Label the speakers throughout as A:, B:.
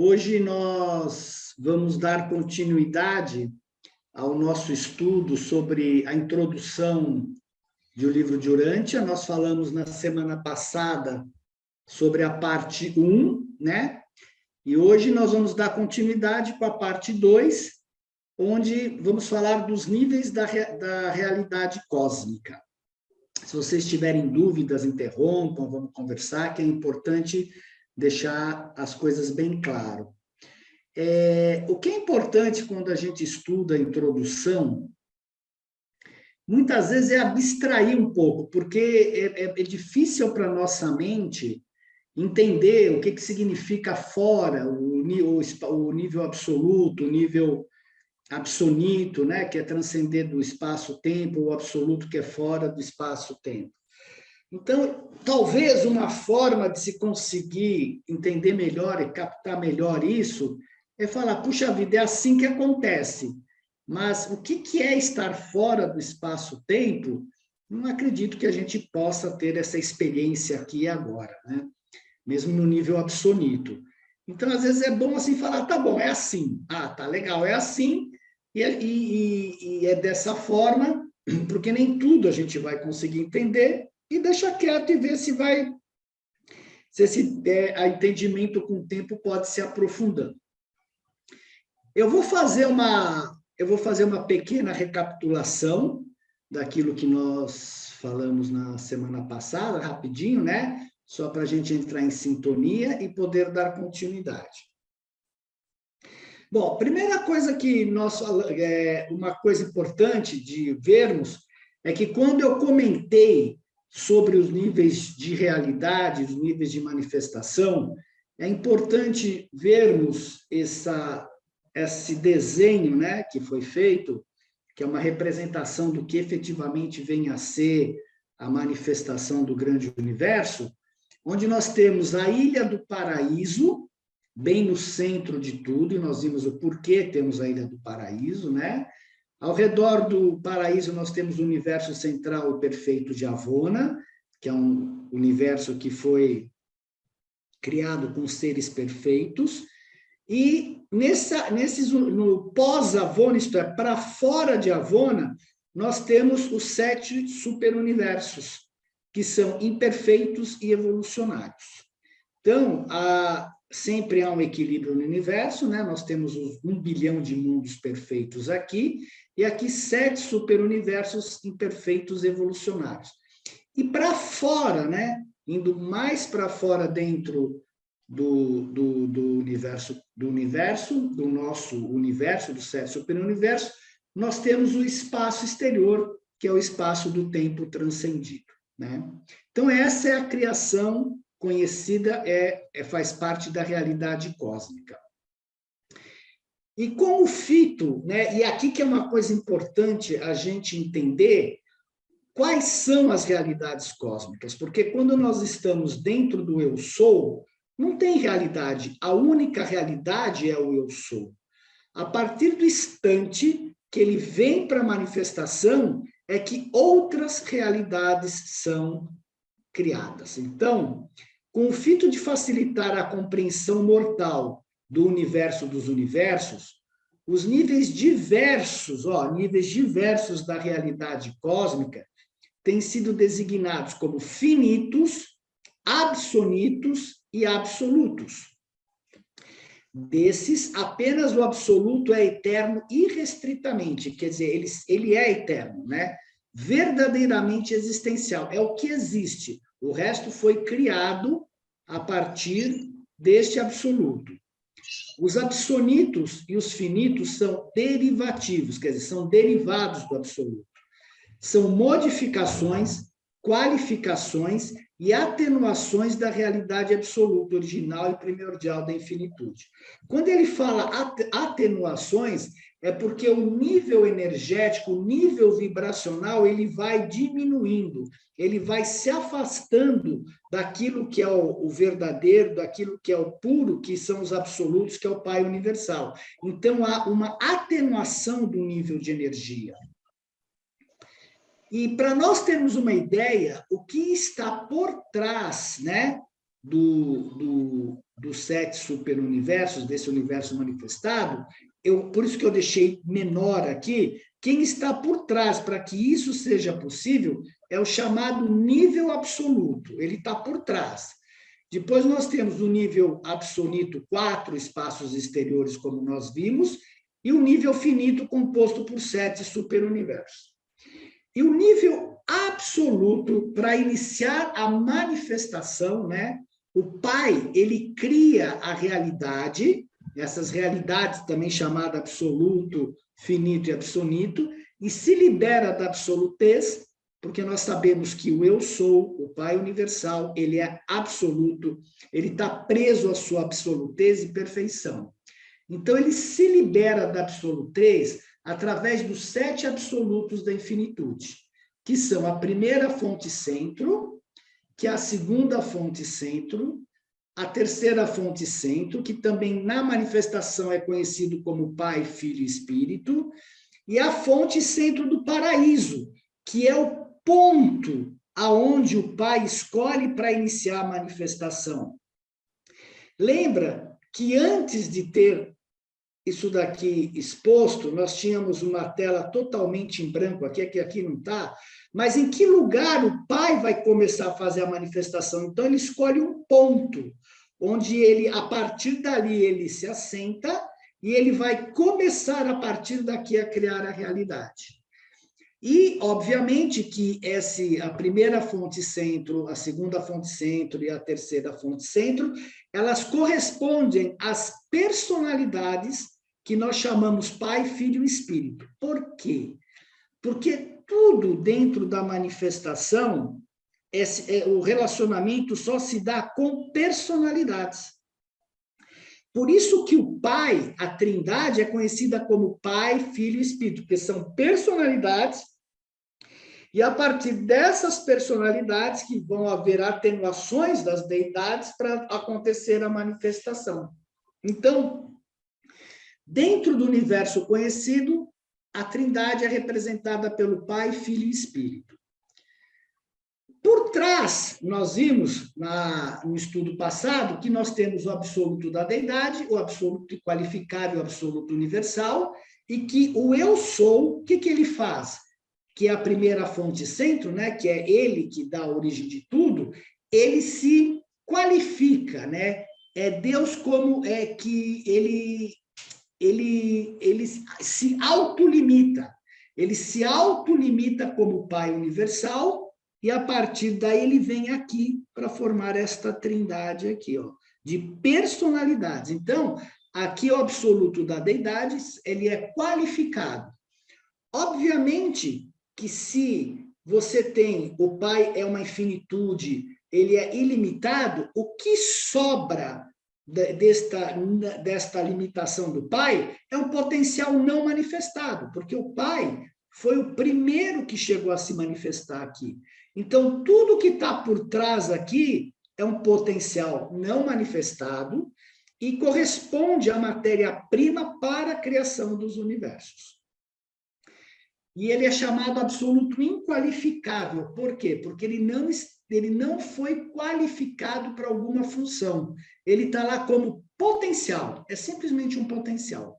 A: Hoje nós vamos dar continuidade ao nosso estudo sobre a introdução do livro de Urântia. Nós falamos na semana passada sobre a parte 1, né? E hoje nós vamos dar continuidade com a parte 2, onde vamos falar dos níveis da realidade cósmica. Se vocês tiverem dúvidas, interrompam, vamos conversar, que é importante deixar as coisas bem claras. O que é importante quando a gente estuda a introdução, muitas vezes é abstrair um pouco, porque é difícil para a nossa mente entender o que significa fora, o nível absoluto, o nível absonito, né, que é transcender do espaço-tempo, o absoluto que é fora do espaço-tempo. Então, talvez uma forma de se conseguir entender melhor e captar melhor isso é falar, puxa vida, é assim que acontece. Mas o que é estar fora do espaço-tempo? Não acredito que a gente possa ter essa experiência aqui e agora, né? Mesmo no nível absonito. Então, às vezes é bom assim falar, tá bom, é assim. Ah, tá legal, é assim, e é dessa forma, porque nem tudo a gente vai conseguir entender, e deixa quieto e ver se esse entendimento com o tempo pode se aprofundando. Eu vou fazer uma pequena recapitulação daquilo que nós falamos na semana passada, rapidinho, né? Só para a gente entrar em sintonia e poder dar continuidade. Bom, primeira coisa que nós falamos, uma coisa importante de vermos, é que quando eu comentei sobre os níveis de realidade, os níveis de manifestação, é importante vermos esse desenho, né, que foi feito, que é uma representação do que efetivamente vem a ser a manifestação do grande universo, onde nós temos a Ilha do Paraíso, bem no centro de tudo, e nós vimos o porquê temos a Ilha do Paraíso, né? Ao redor do paraíso, nós temos o universo central perfeito de Avona, que é um universo que foi criado com seres perfeitos, e no pós-Avona, isto é, para fora de Avona, nós temos os 7 superuniversos, que são imperfeitos e evolucionários. Então, sempre há um equilíbrio no universo, né? Nós temos os 1 bilhão de mundos perfeitos aqui, e aqui 7 superuniversos imperfeitos evolucionários. E para fora, né? Indo mais para fora dentro do universo, do nosso universo, dos 7 superuniversos, nós temos o espaço exterior, que é o espaço do tempo transcendido, né? Então, essa é a criação conhecida, faz parte da realidade cósmica. E com o fito, né, e aqui que é uma coisa importante a gente entender quais são as realidades cósmicas, porque quando nós estamos dentro do eu sou, não tem realidade, a única realidade é o eu sou. A partir do instante que ele vem para a manifestação, é que outras realidades são criadas. Então, com o fito de facilitar a compreensão mortal do universo dos universos, os níveis diversos da realidade cósmica têm sido designados como finitos, absonitos e absolutos. Desses, apenas o absoluto é eterno irrestritamente, quer dizer, ele é eterno, né? Verdadeiramente existencial, é o que existe. O resto foi criado a partir deste absoluto. Os absonitos e os finitos são derivativos, quer dizer, são derivados do absoluto. São modificações, qualificações e atenuações da realidade absoluta, original e primordial da infinitude. Quando ele fala atenuações, é porque o nível energético, o nível vibracional, ele vai diminuindo, ele vai se afastando daquilo que é o verdadeiro, daquilo que é o puro, que são os absolutos, que é o Pai Universal. Então, há uma atenuação do nível de energia. E para nós termos uma ideia, o que está por trás, né, dos 7 superuniversos, desse universo manifestado, por isso que eu deixei menor aqui, quem está por trás para que isso seja possível é o chamado nível absoluto, ele está por trás. Depois nós temos o nível absoluto, 4 espaços exteriores, como nós vimos, e o nível finito composto por 7 superuniversos. E o nível absoluto, para iniciar a manifestação, né? O Pai, ele cria a realidade, essas realidades também chamadas absoluto, finito e absoluto, e se libera da absolutez, porque nós sabemos que o eu sou, o Pai universal, ele é absoluto, ele está preso à sua absolutez e perfeição. Então, ele se libera da absolutez através dos 7 absolutos da infinitude, que são a primeira fonte centro, que é a segunda fonte centro, a terceira fonte centro, que também na manifestação é conhecido como Pai, Filho e Espírito, e a fonte centro do paraíso, que é o ponto aonde o Pai escolhe para iniciar a manifestação. Lembra que antes de ter isso daqui exposto, nós tínhamos uma tela totalmente em branco aqui, que aqui não está, mas em que lugar o Pai vai começar a fazer a manifestação? Então, ele escolhe um ponto, onde ele, a partir dali, ele se assenta e ele vai começar, a partir daqui, a criar a realidade. E, obviamente, que a primeira fonte centro, a segunda fonte centro e a terceira fonte centro, elas correspondem às personalidades que nós chamamos Pai, Filho e Espírito. Por quê? Porque tudo dentro da manifestação, o relacionamento só se dá com personalidades. Por isso que o Pai, a Trindade, é conhecida como Pai, Filho e Espírito, porque são personalidades, e a partir dessas personalidades que vão haver atenuações das deidades para acontecer a manifestação. Então, dentro do universo conhecido, a Trindade é representada pelo Pai, Filho e Espírito. Por trás, nós vimos no estudo passado que nós temos o absoluto da deidade, o absoluto qualificável, o absoluto universal, e que o eu sou, o que ele faz? Que é a primeira fonte centro, né, que é ele que dá a origem de tudo, ele se qualifica, né? É Deus como é que ele se autolimita. Ele se autolimita como Pai universal e a partir daí ele vem aqui para formar esta trindade aqui, ó, de personalidades. Então, aqui o absoluto da deidade, ele é qualificado. Obviamente que se você tem, o Pai é uma infinitude, ele é ilimitado, o que sobra desta limitação do Pai é um potencial não manifestado, porque o Pai foi o primeiro que chegou a se manifestar aqui. Então, tudo que está por trás aqui é um potencial não manifestado e corresponde à matéria-prima para a criação dos universos. E ele é chamado absoluto inqualificável. Por quê? Porque ele não foi qualificado para alguma função. Ele está lá como potencial, é simplesmente um potencial.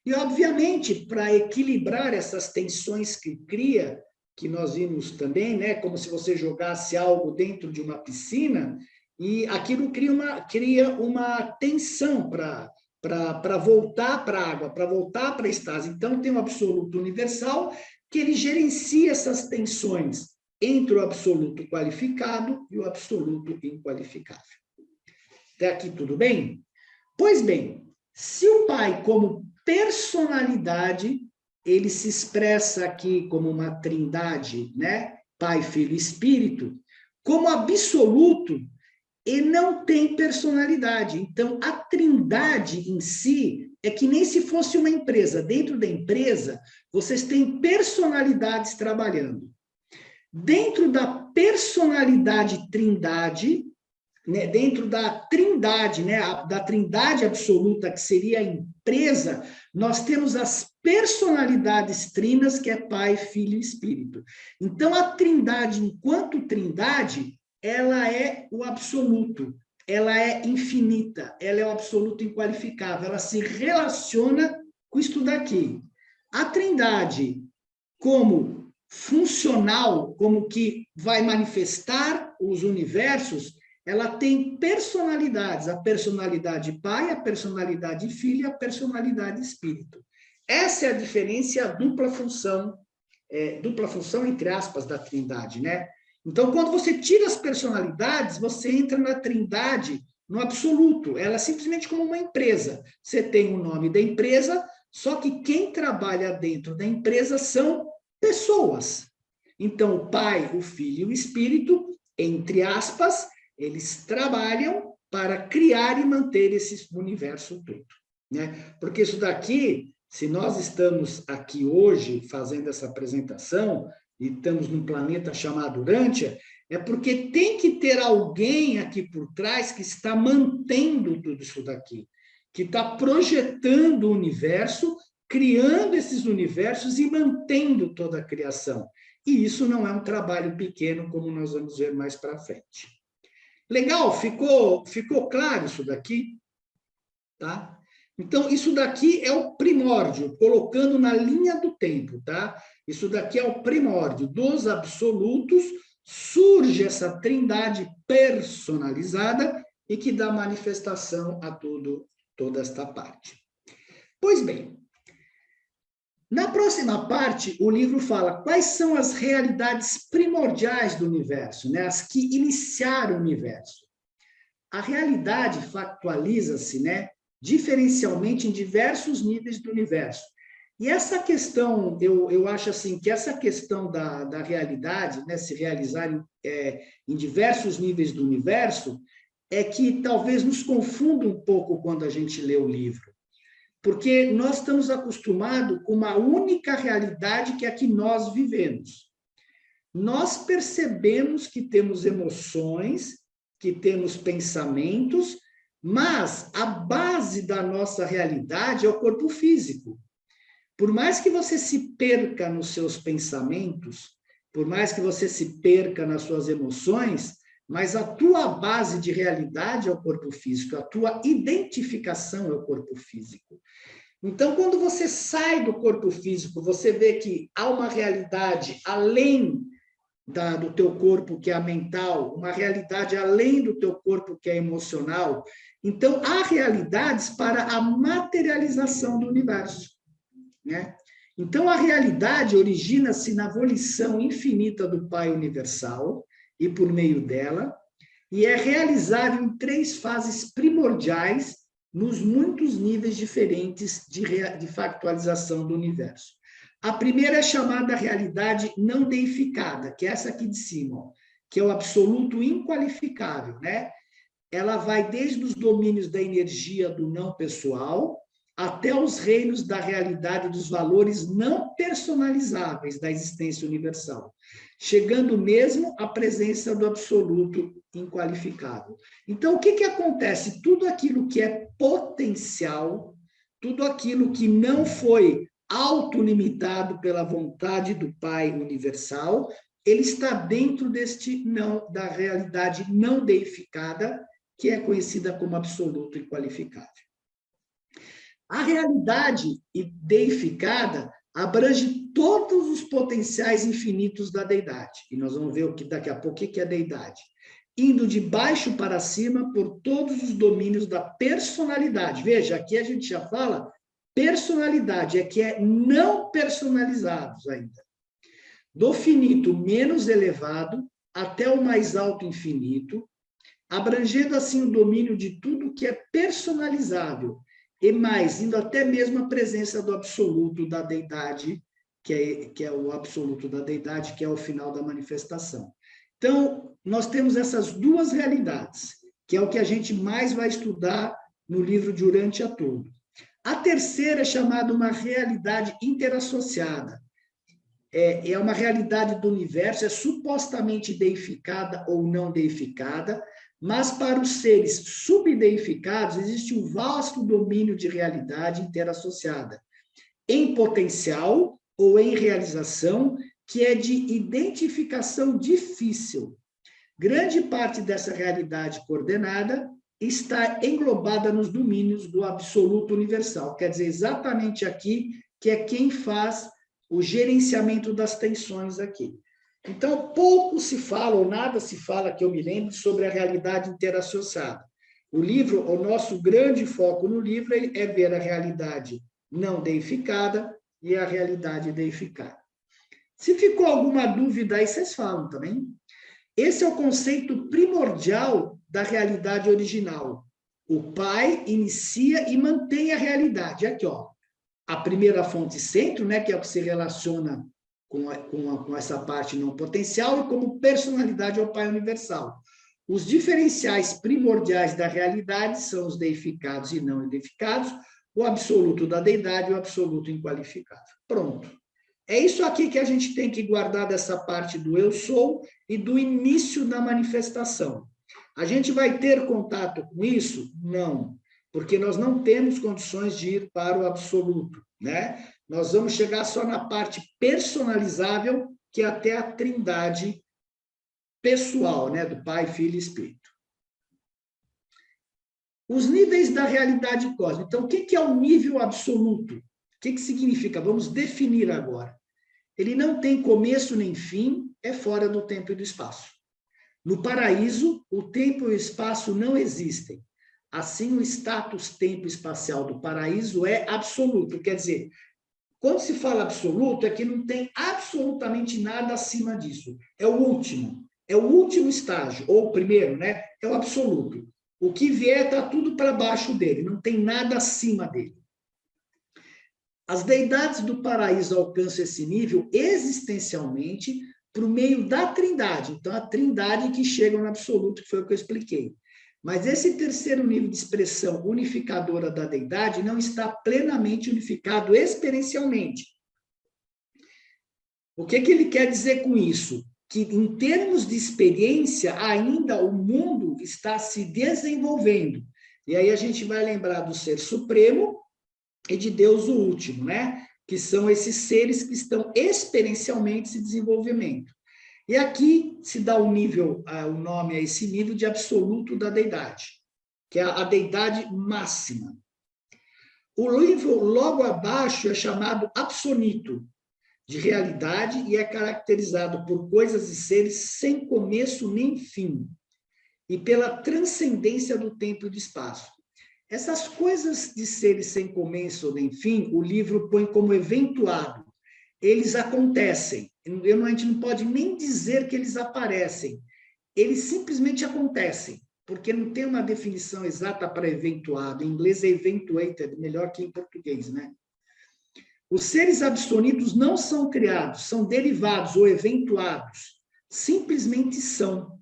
A: E, obviamente, para equilibrar essas tensões que cria, que nós vimos também, né, como se você jogasse algo dentro de uma piscina, e aquilo cria uma tensão para voltar para a água, para voltar para a estase. Então, tem o absoluto universal, que ele gerencia essas tensões entre o absoluto qualificado e o absoluto inqualificável. Até aqui tudo bem? Pois bem, se o Pai, como personalidade, ele se expressa aqui como uma trindade, né? Pai, Filho e Espírito, como absoluto, ele não tem personalidade. Então, a trindade em si é que nem se fosse uma empresa. Dentro da empresa, vocês têm personalidades trabalhando. Dentro da personalidade trindade, né, dentro da trindade, né, da trindade absoluta, que seria a empresa, nós temos as personalidades trinas, que é Pai, Filho e Espírito. Então, a trindade, enquanto trindade, ela é o absoluto, ela é infinita, ela é o absoluto inqualificável, ela se relaciona com isso daqui. A Trindade, como funcional, como que vai manifestar os universos, ela tem personalidades, a personalidade Pai, a personalidade Filho e a personalidade Espírito. Essa é a diferença e a dupla função entre aspas, da Trindade, né? Então, quando você tira as personalidades, você entra na Trindade, no absoluto. Ela é simplesmente como uma empresa. Você tem o nome da empresa, só que quem trabalha dentro da empresa são pessoas. Então, o Pai, o Filho e o Espírito, entre aspas, eles trabalham para criar e manter esse universo todo, né? Porque isso daqui, se nós estamos aqui hoje fazendo essa apresentação e estamos num planeta chamado Urântia, é porque tem que ter alguém aqui por trás que está mantendo tudo isso daqui, que está projetando o universo, criando esses universos e mantendo toda a criação. E isso não é um trabalho pequeno, como nós vamos ver mais para frente. Legal? Ficou claro isso daqui? Tá? Então, isso daqui é o primórdio, colocando na linha do tempo, tá? Isso daqui é o primórdio. Dos absolutos surge essa trindade personalizada e que dá manifestação a toda esta parte. Pois bem, na próxima parte, o livro fala quais são as realidades primordiais do universo, né? As que iniciaram o universo. A realidade factualiza-se, né, diferencialmente em diversos níveis do universo. E essa questão, eu acho assim, que essa questão da realidade, né, se realizar em diversos níveis do universo, é que talvez nos confunda um pouco quando a gente lê o livro. Porque nós estamos acostumados com uma única realidade que é a que nós vivemos. Nós percebemos que temos emoções, que temos pensamentos, mas a base da nossa realidade é o corpo físico. Por mais que você se perca nos seus pensamentos, por mais que você se perca nas suas emoções, mas a tua base de realidade é o corpo físico, a tua identificação é o corpo físico. Então, quando você sai do corpo físico, você vê que há uma realidade além do teu corpo, que é a mental, uma realidade além do teu corpo, que é emocional. Então, há realidades para a materialização do universo, né? Então, a realidade origina-se na volição infinita do Pai Universal, e por meio dela, e é realizada em 3 fases primordiais, nos muitos níveis diferentes de factualização do universo. A primeira é chamada realidade não deificada, que é essa aqui de cima, ó, que é o absoluto inqualificável, né? Ela vai desde os domínios da energia do não pessoal até os reinos da realidade dos valores não personalizáveis da existência universal, chegando mesmo à presença do absoluto inqualificável. Então, o que acontece? Tudo aquilo que é potencial, tudo aquilo que não foi autolimitado pela vontade do Pai universal, ele está dentro da realidade não deificada, que é conhecida como absoluto inqualificável. A realidade deificada abrange todos os potenciais infinitos da deidade. E nós vamos ver daqui a pouco o que é a deidade. Indo de baixo para cima por todos os domínios da personalidade. Veja, aqui a gente já fala personalidade, é que é não personalizados ainda. Do finito menos elevado até o mais alto infinito, abrangendo assim o domínio de tudo que é personalizável, e mais, indo até mesmo a presença do absoluto da deidade, que é o absoluto da deidade, que é o final da manifestação. Então, nós temos essas 2 realidades, que é o que a gente mais vai estudar no livro de Urântia todo. A terceira é chamada uma realidade interassociada. É uma realidade do universo, é supostamente deificada ou não deificada, mas para os seres subdeificados existe um vasto domínio de realidade interassociada, em potencial ou em realização, que é de identificação difícil. grande parte dessa realidade coordenada está englobada nos domínios do absoluto universal. Quer dizer, exatamente aqui, que é quem faz o gerenciamento das tensões aqui. Então, pouco se fala, ou nada se fala, que eu me lembre, sobre a realidade interassociada. O livro, o nosso grande foco no livro é ver a realidade não deificada e a realidade deificada. Se ficou alguma dúvida aí, vocês falam também. Esse é o conceito primordial da realidade original. O Pai inicia e mantém a realidade. Aqui, ó, a primeira fonte centro, né, que é o que se relaciona com essa parte não potencial, e como personalidade ao Pai universal. Os diferenciais primordiais da realidade são os deificados e não deificados, o absoluto da deidade e o absoluto inqualificável. Pronto. É isso aqui que a gente tem que guardar dessa parte do eu sou e do início da manifestação. A gente vai ter contato com isso? Não, porque nós não temos condições de ir para o absoluto, né? Nós vamos chegar só na parte personalizável, que é até a trindade pessoal, né? Do Pai, Filho e Espírito. Os níveis da realidade cósmica. Então, o que é o nível absoluto? O que significa? Vamos definir agora. Ele não tem começo nem fim, é fora do tempo e do espaço. No paraíso, o tempo e o espaço não existem. Assim, o status tempo-espacial do paraíso é absoluto. Quer dizer, quando se fala absoluto, é que não tem absolutamente nada acima disso. É o último estágio, ou o primeiro, né? É o absoluto. O que vier está tudo para baixo dele, não tem nada acima dele. As deidades do paraíso alcançam esse nível existencialmente por meio da trindade. Então, a trindade que chega no absoluto, que foi o que eu expliquei. Mas esse terceiro nível de expressão unificadora da deidade não está plenamente unificado experiencialmente. O que ele quer dizer com isso? Que, em termos de experiência, ainda o mundo está se desenvolvendo. E aí a gente vai lembrar do Ser Supremo e de Deus o Último, né? Que são esses seres que estão experiencialmente se desenvolvendo. E aqui se dá o nome a esse nível de absoluto da deidade, que é a deidade máxima. O nível logo abaixo é chamado absonito, de realidade, e é caracterizado por coisas e seres sem começo nem fim, e pela transcendência do tempo e do espaço. Essas coisas de seres sem começo nem fim, o livro põe como eventuado. Eles acontecem. A gente não pode nem dizer que eles aparecem. Eles simplesmente acontecem, porque não tem uma definição exata para eventuado. Em inglês é eventuated, melhor que em português, né? Os seres absolutos não são criados, são derivados ou eventuados. Simplesmente são.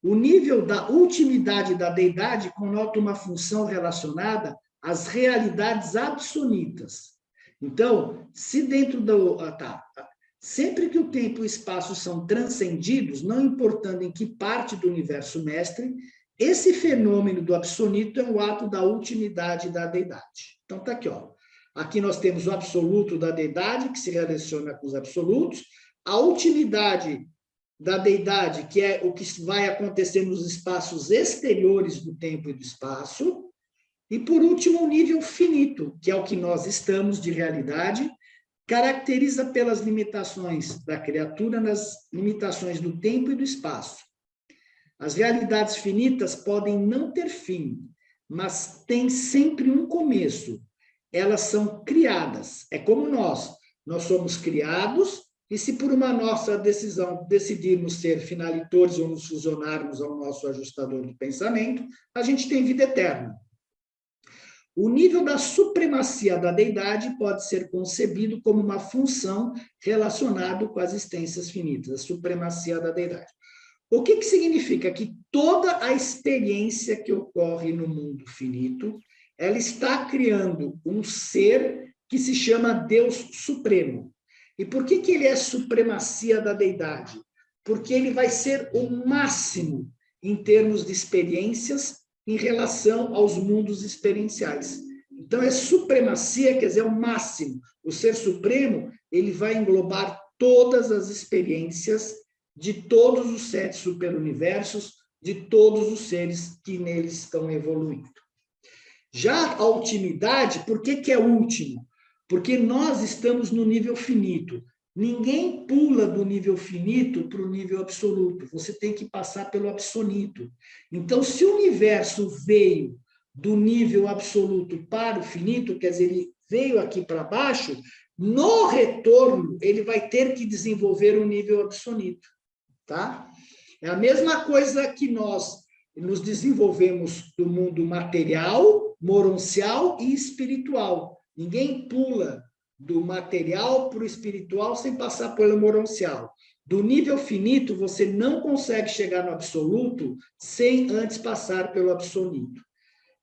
A: O nível da ultimidade da deidade conota uma função relacionada às realidades absolutas. Então, se dentro do... sempre que o tempo e o espaço são transcendidos, não importando em que parte do universo mestre, esse fenômeno do absoluto é o ato da ultimidade da deidade. Então, está aqui, ó. Aqui nós temos o absoluto da deidade, que se relaciona com os absolutos, a ultimidade da deidade, que é o que vai acontecer nos espaços exteriores do tempo e do espaço, e, por último, o nível finito, que é o que nós estamos de realidade, caracteriza pelas limitações da criatura nas limitações do tempo e do espaço. As realidades finitas podem não ter fim, mas têm sempre um começo. Elas são criadas. É como nós somos criados, e se por uma nossa decisão decidirmos ser finalitores ou nos fusionarmos ao nosso ajustador do pensamento, a gente tem vida eterna. O nível da supremacia da deidade pode ser concebido como uma função relacionada com as existências finitas, a supremacia da deidade. O que significa? Que toda a experiência que ocorre no mundo finito, ela está criando um ser que se chama Deus Supremo. E por que ele é supremacia da deidade? Porque ele vai ser o máximo em termos de experiências em relação aos mundos experienciais. Então, é supremacia, quer dizer, é o máximo. O Ser Supremo, ele vai englobar todas as experiências de todos os 7 superuniversos, de todos os seres que neles estão evoluindo. Já a ultimidade, por que é último? Porque nós estamos no nível finito. Ninguém pula do nível finito para o nível absoluto. Você tem que passar pelo absoluto. Então, se o universo veio do nível absoluto para o finito, quer dizer, ele veio aqui para baixo, no retorno, ele vai ter que desenvolver um nível absoluto. Tá? É a mesma coisa que nós nos desenvolvemos do mundo material, moroncial e espiritual. Ninguém pula do material para o espiritual sem passar pelo moroncial. Do nível finito, você não consegue chegar no absoluto sem antes passar pelo absoluto.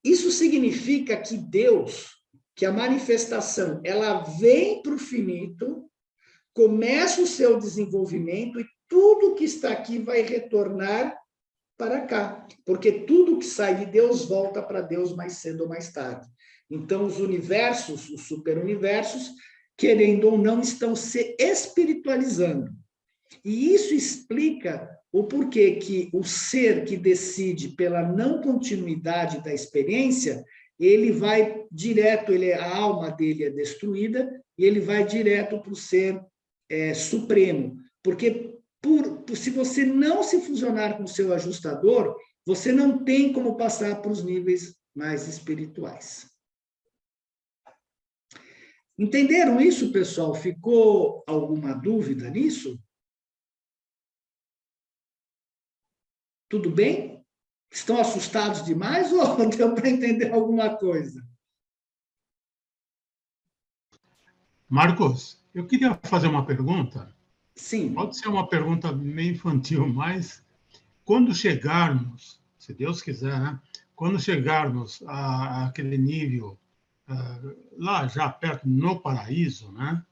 A: Isso significa que Deus, que a manifestação, ela vem para o finito, começa o seu desenvolvimento e tudo que está aqui vai retornar para cá, porque tudo que sai de Deus volta para Deus mais cedo ou mais tarde. Então, os universos, os superuniversos, querendo ou não, estão se espiritualizando. E isso explica o porquê que o ser que decide pela não continuidade da experiência, ele vai direto, a alma dele é destruída, e ele vai direto para o ser supremo. Porque se você não se fusionar com o seu ajustador, você não tem como passar para os níveis mais espirituais. Entenderam isso, pessoal? Ficou alguma dúvida nisso? Tudo bem? Estão assustados demais ou deu para entender alguma coisa?
B: Marcos, eu queria fazer uma pergunta.
A: Sim.
B: Pode ser uma pergunta meio infantil, mas quando chegarmos, se Deus quiser, né? Quando chegarmos àquele nível, lá já perto, no paraíso, né?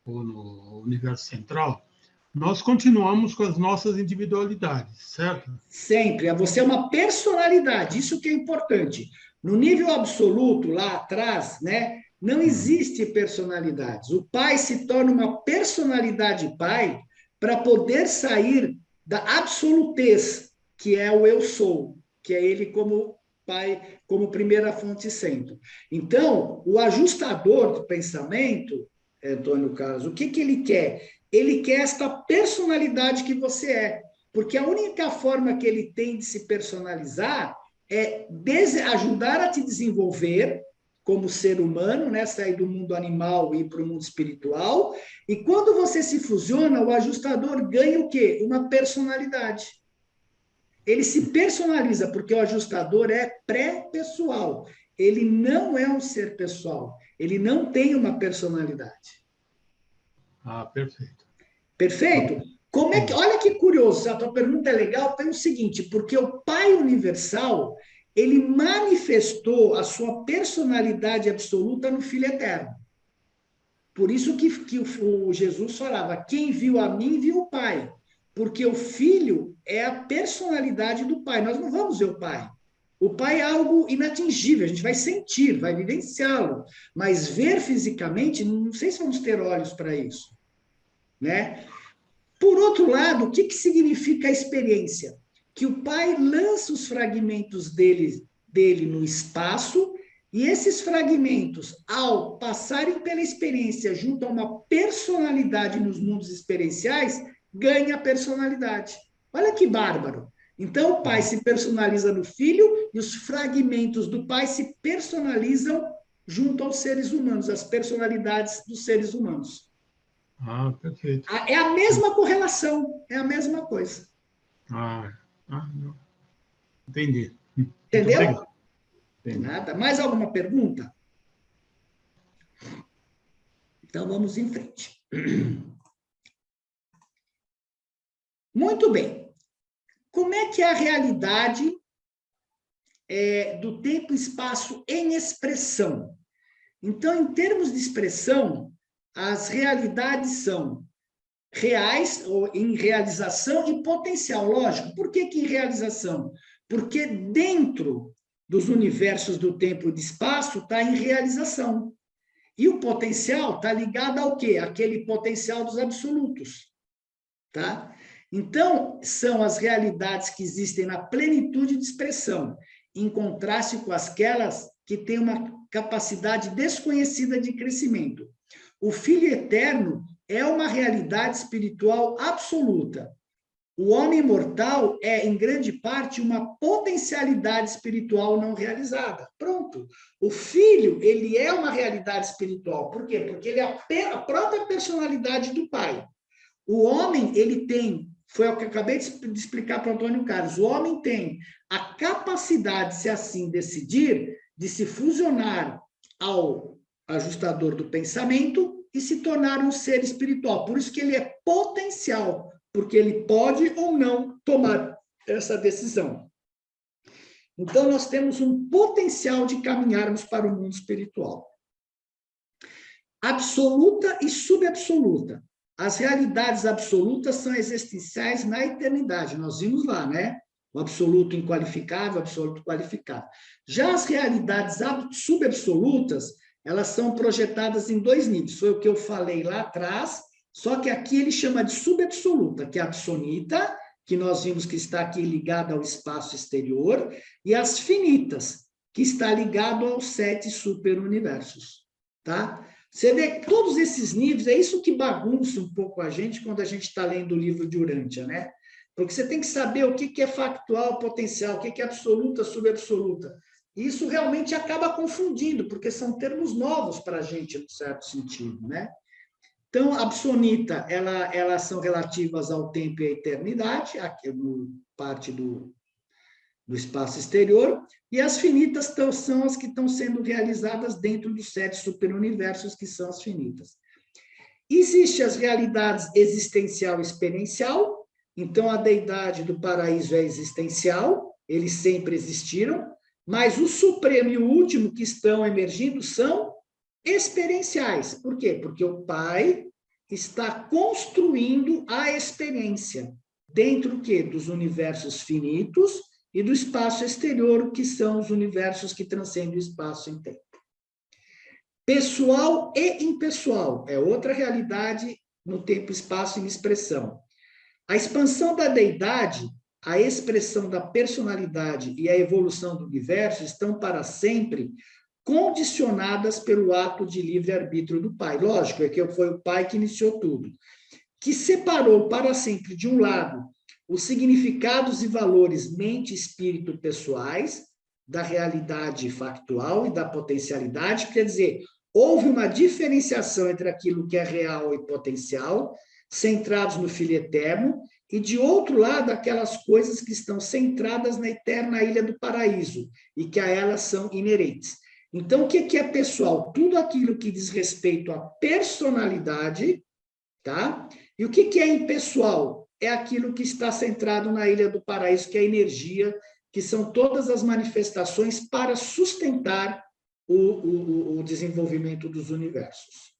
B: Ou no universo central, nós continuamos com as nossas individualidades, certo?
A: Sempre. Você é uma personalidade, isso que é importante. No nível absoluto, lá atrás, né, não existe personalidades. O pai se torna uma personalidade pai para poder sair da absolutez, que é o eu sou, que é ele como pai, como primeira fonte sempre. Então, o ajustador do pensamento, Antônio Carlos, o que ele quer? Ele quer esta personalidade que você é. Porque a única forma que ele tem de se personalizar é ajudar a te desenvolver como ser humano, né? Sair do mundo animal e ir para o mundo espiritual. E quando você se fusiona, o ajustador ganha o quê? Uma personalidade. Ele se personaliza, porque o ajustador é pré-pessoal. Ele não é um ser pessoal. Ele não tem uma personalidade.
B: Ah, perfeito.
A: Perfeito? Como é que, olha que curioso, a tua pergunta é legal pelo seguinte, porque o Pai Universal, ele manifestou a sua personalidade absoluta no Filho Eterno. Por isso que o Jesus falava, quem viu a mim, viu o Pai. Porque o Filho é a personalidade do Pai. Nós não vamos ver o Pai. O Pai é algo inatingível, a gente vai sentir, vai vivenciá-lo. Mas ver fisicamente, não sei se vamos ter olhos para isso. Né? Por outro lado, o que significa a experiência? Que o pai lança os fragmentos dele no espaço, e esses fragmentos, ao passarem pela experiência junto a uma personalidade nos mundos experienciais, ganha personalidade. Olha que bárbaro. Então, o pai se personaliza no filho e os fragmentos do pai se personalizam junto aos seres humanos, as personalidades dos seres humanos.
B: Ah, perfeito.
A: É a mesma correlação, é a mesma coisa.
B: Não. Entendi.
A: Entendeu?
B: Entendi.
A: Nada. Mais alguma pergunta? Então, vamos em frente. Muito bem. Como é que é a realidade do tempo e espaço em expressão? Então, em termos de expressão, as realidades são reais, ou em realização e potencial. Lógico, por que em realização? Porque dentro dos universos do tempo e do espaço está em realização. E o potencial está ligado ao quê? Aquele potencial dos absolutos. Tá? Então, são as realidades que existem na plenitude de expressão, em contraste com aquelas que têm uma capacidade desconhecida de crescimento. O Filho Eterno é uma realidade espiritual absoluta. O homem mortal é, em grande parte, uma potencialidade espiritual não realizada. Pronto. O Filho, ele é uma realidade espiritual. Por quê? Porque ele é a própria personalidade do Pai. O homem, ele tem, foi o que eu acabei de explicar para o Antônio Carlos, o homem tem a capacidade, se assim decidir, de se fusionar ao ajustador do pensamento e se tornar um ser espiritual. Por isso que ele é potencial, porque ele pode ou não tomar essa decisão. Então, nós temos um potencial de caminharmos para o mundo espiritual. Absoluta e subabsoluta. As realidades absolutas são existenciais na eternidade. Nós vimos lá, né? O absoluto inqualificável, o absoluto qualificável. Já as realidades subabsolutas, elas são projetadas em 2 níveis. Foi o que eu falei lá atrás, só que aqui ele chama de subabsoluta, que é a absonita, que nós vimos que está aqui ligada ao espaço exterior, e as finitas, que está ligado aos 7 superuniversos, tá? Você vê que todos esses níveis, é isso que bagunça um pouco a gente quando a gente está lendo o livro de Urântia, né? Porque você tem que saber o que é factual, potencial, o que é absoluta, subabsoluta. E isso realmente acaba confundindo, porque são termos novos para a gente, em certo sentido, né? Então, a absonita, elas são relativas ao tempo e à eternidade, aqui no parte do espaço exterior, e as finitas são as que estão sendo realizadas dentro dos 7 superuniversos, que são as finitas. Existem as realidades existencial e experiencial, então a deidade do paraíso é existencial, eles sempre existiram, mas o supremo e o último que estão emergindo são experienciais. Por quê? Porque o Pai está construindo a experiência dentro dos universos finitos e do espaço exterior, que são os universos que transcendem o espaço em tempo. Pessoal e impessoal é outra realidade no tempo, espaço e expressão. A expansão da deidade, a expressão da personalidade e a evolução do universo estão para sempre condicionadas pelo ato de livre-arbítrio do Pai. Lógico, é que foi o Pai que iniciou tudo, que separou para sempre, de um lado, os significados e valores mente, espírito, pessoais, da realidade factual e da potencialidade, quer dizer, houve uma diferenciação entre aquilo que é real e potencial, centrados no Filho Eterno, e, de outro lado, aquelas coisas que estão centradas na eterna ilha do paraíso, e que a elas são inerentes. Então, o que é pessoal? Tudo aquilo que diz respeito à personalidade, tá? E o que é impessoal? É aquilo que está centrado na Ilha do Paraíso, que é a energia, que são todas as manifestações para sustentar o desenvolvimento dos universos.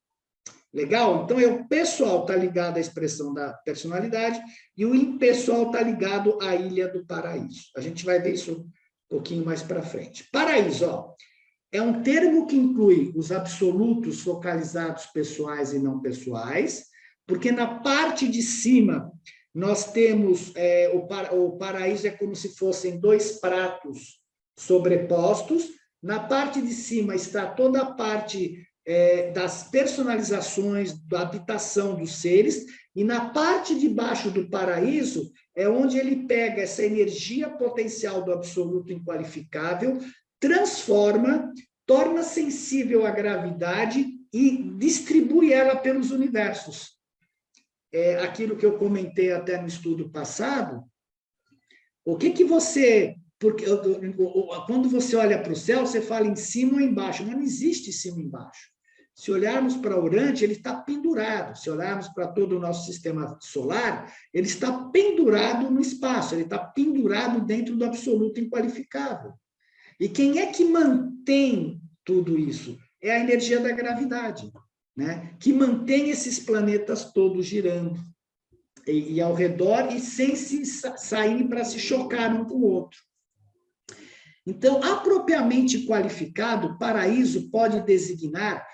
A: Legal? Então, o pessoal está ligado à expressão da personalidade e o impessoal está ligado à Ilha do Paraíso. A gente vai ver isso um pouquinho mais para frente. Paraíso, ó, é um termo que inclui os absolutos focalizados pessoais e não pessoais, porque na parte de cima nós temos, o paraíso é como se fossem 2 pratos sobrepostos, na parte de cima está toda a parte das personalizações, da habitação dos seres, e na parte de baixo do paraíso é onde ele pega essa energia potencial do absoluto inqualificável, transforma, torna sensível à gravidade e distribui ela pelos universos. Aquilo que eu comentei até no estudo passado, o que você... Porque quando você olha para o céu, você fala em cima ou embaixo, mas não existe cima e embaixo. Se olharmos para Urântia, ele está pendurado. Se olharmos para todo o nosso sistema solar, ele está pendurado no espaço, ele está pendurado dentro do absoluto inqualificável. E quem é que mantém tudo isso? É a energia da gravidade, né? Que mantém esses planetas todos girando e ao redor e sem se sair para se chocar um com o outro. Então, apropriadamente qualificado, paraíso pode designar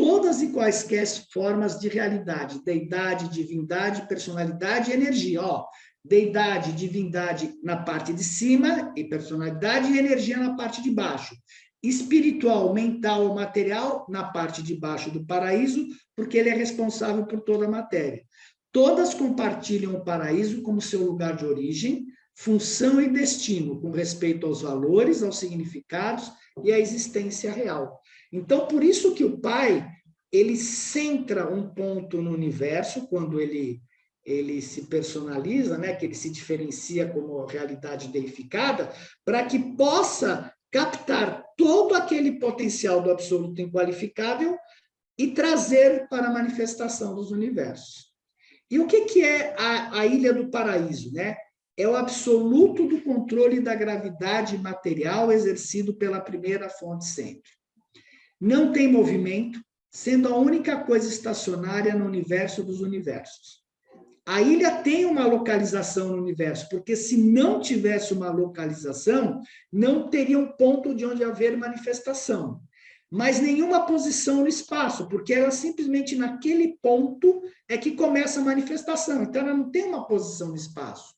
A: todas e quaisquer formas de realidade, deidade, divindade, personalidade e energia. Ó, deidade, divindade na parte de cima, e personalidade e energia na parte de baixo. Espiritual, mental ou material na parte de baixo do paraíso, porque ele é responsável por toda a matéria. Todas compartilham o paraíso como seu lugar de origem, função e destino, com respeito aos valores, aos significados e à existência real. Então, por isso que o Pai, ele centra um ponto no universo, quando ele se personaliza, né, que ele se diferencia como realidade deificada, para que possa captar todo aquele potencial do absoluto inqualificável e trazer para a manifestação dos universos. E o que é a Ilha do Paraíso, né? É o absoluto do controle da gravidade material exercido pela primeira fonte sempre. Não tem movimento, sendo a única coisa estacionária no universo dos universos. A ilha tem uma localização no universo, porque se não tivesse uma localização, não teria um ponto de onde haver manifestação. Mas nenhuma posição no espaço, porque ela simplesmente naquele ponto é que começa a manifestação. Então, ela não tem uma posição no espaço.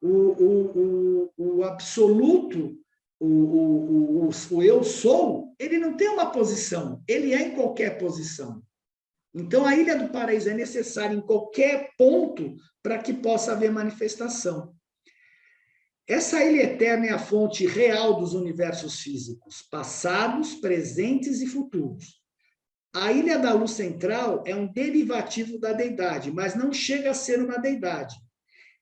A: O absoluto, o eu sou, ele não tem uma posição, ele é em qualquer posição. Então, a Ilha do Paraíso é necessária em qualquer ponto para que possa haver manifestação. Essa ilha eterna é a fonte real dos universos físicos, passados, presentes e futuros. A Ilha da Luz Central é um derivativo da deidade, mas não chega a ser uma deidade.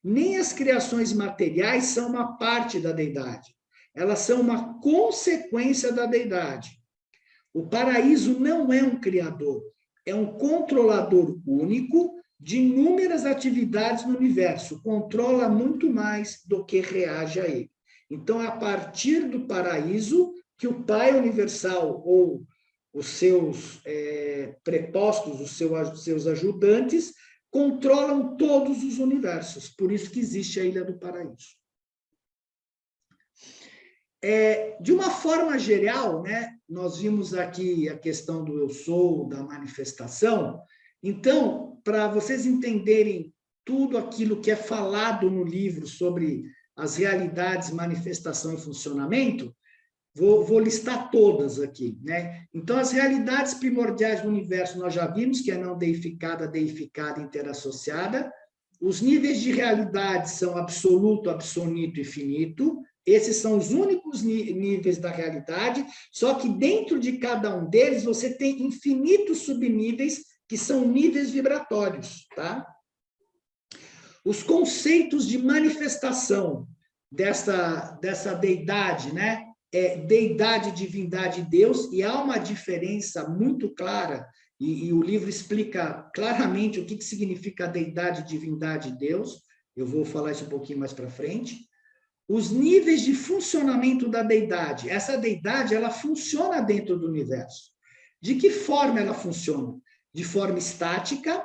A: Nem as criações materiais são uma parte da deidade. Elas são uma consequência da deidade. O paraíso não é um criador, é um controlador único de inúmeras atividades no universo, controla muito mais do que reage a ele. Então, é a partir do paraíso que o Pai Universal, ou os seus prepostos, os seus ajudantes, controlam todos os universos. Por isso que existe a Ilha do Paraíso. De uma forma geral, né, nós vimos aqui a questão do eu sou, da manifestação. Então, para vocês entenderem tudo aquilo que é falado no livro sobre as realidades, manifestação e funcionamento, vou listar todas aqui, né? Então, as realidades primordiais do universo nós já vimos, que é não deificada, deificada, interassociada. Os níveis de realidade são absoluto, absonito e finito. Esses são os únicos níveis da realidade, só que dentro de cada um deles você tem infinitos subníveis, que são níveis vibratórios, tá? Os conceitos de manifestação dessa deidade, né? Deidade, divindade, Deus, e há uma diferença muito clara, e o livro explica claramente o que significa deidade, divindade, Deus. Eu vou falar isso um pouquinho mais para frente. Os níveis de funcionamento da deidade. Essa deidade, ela funciona dentro do universo. De que forma ela funciona? De forma estática,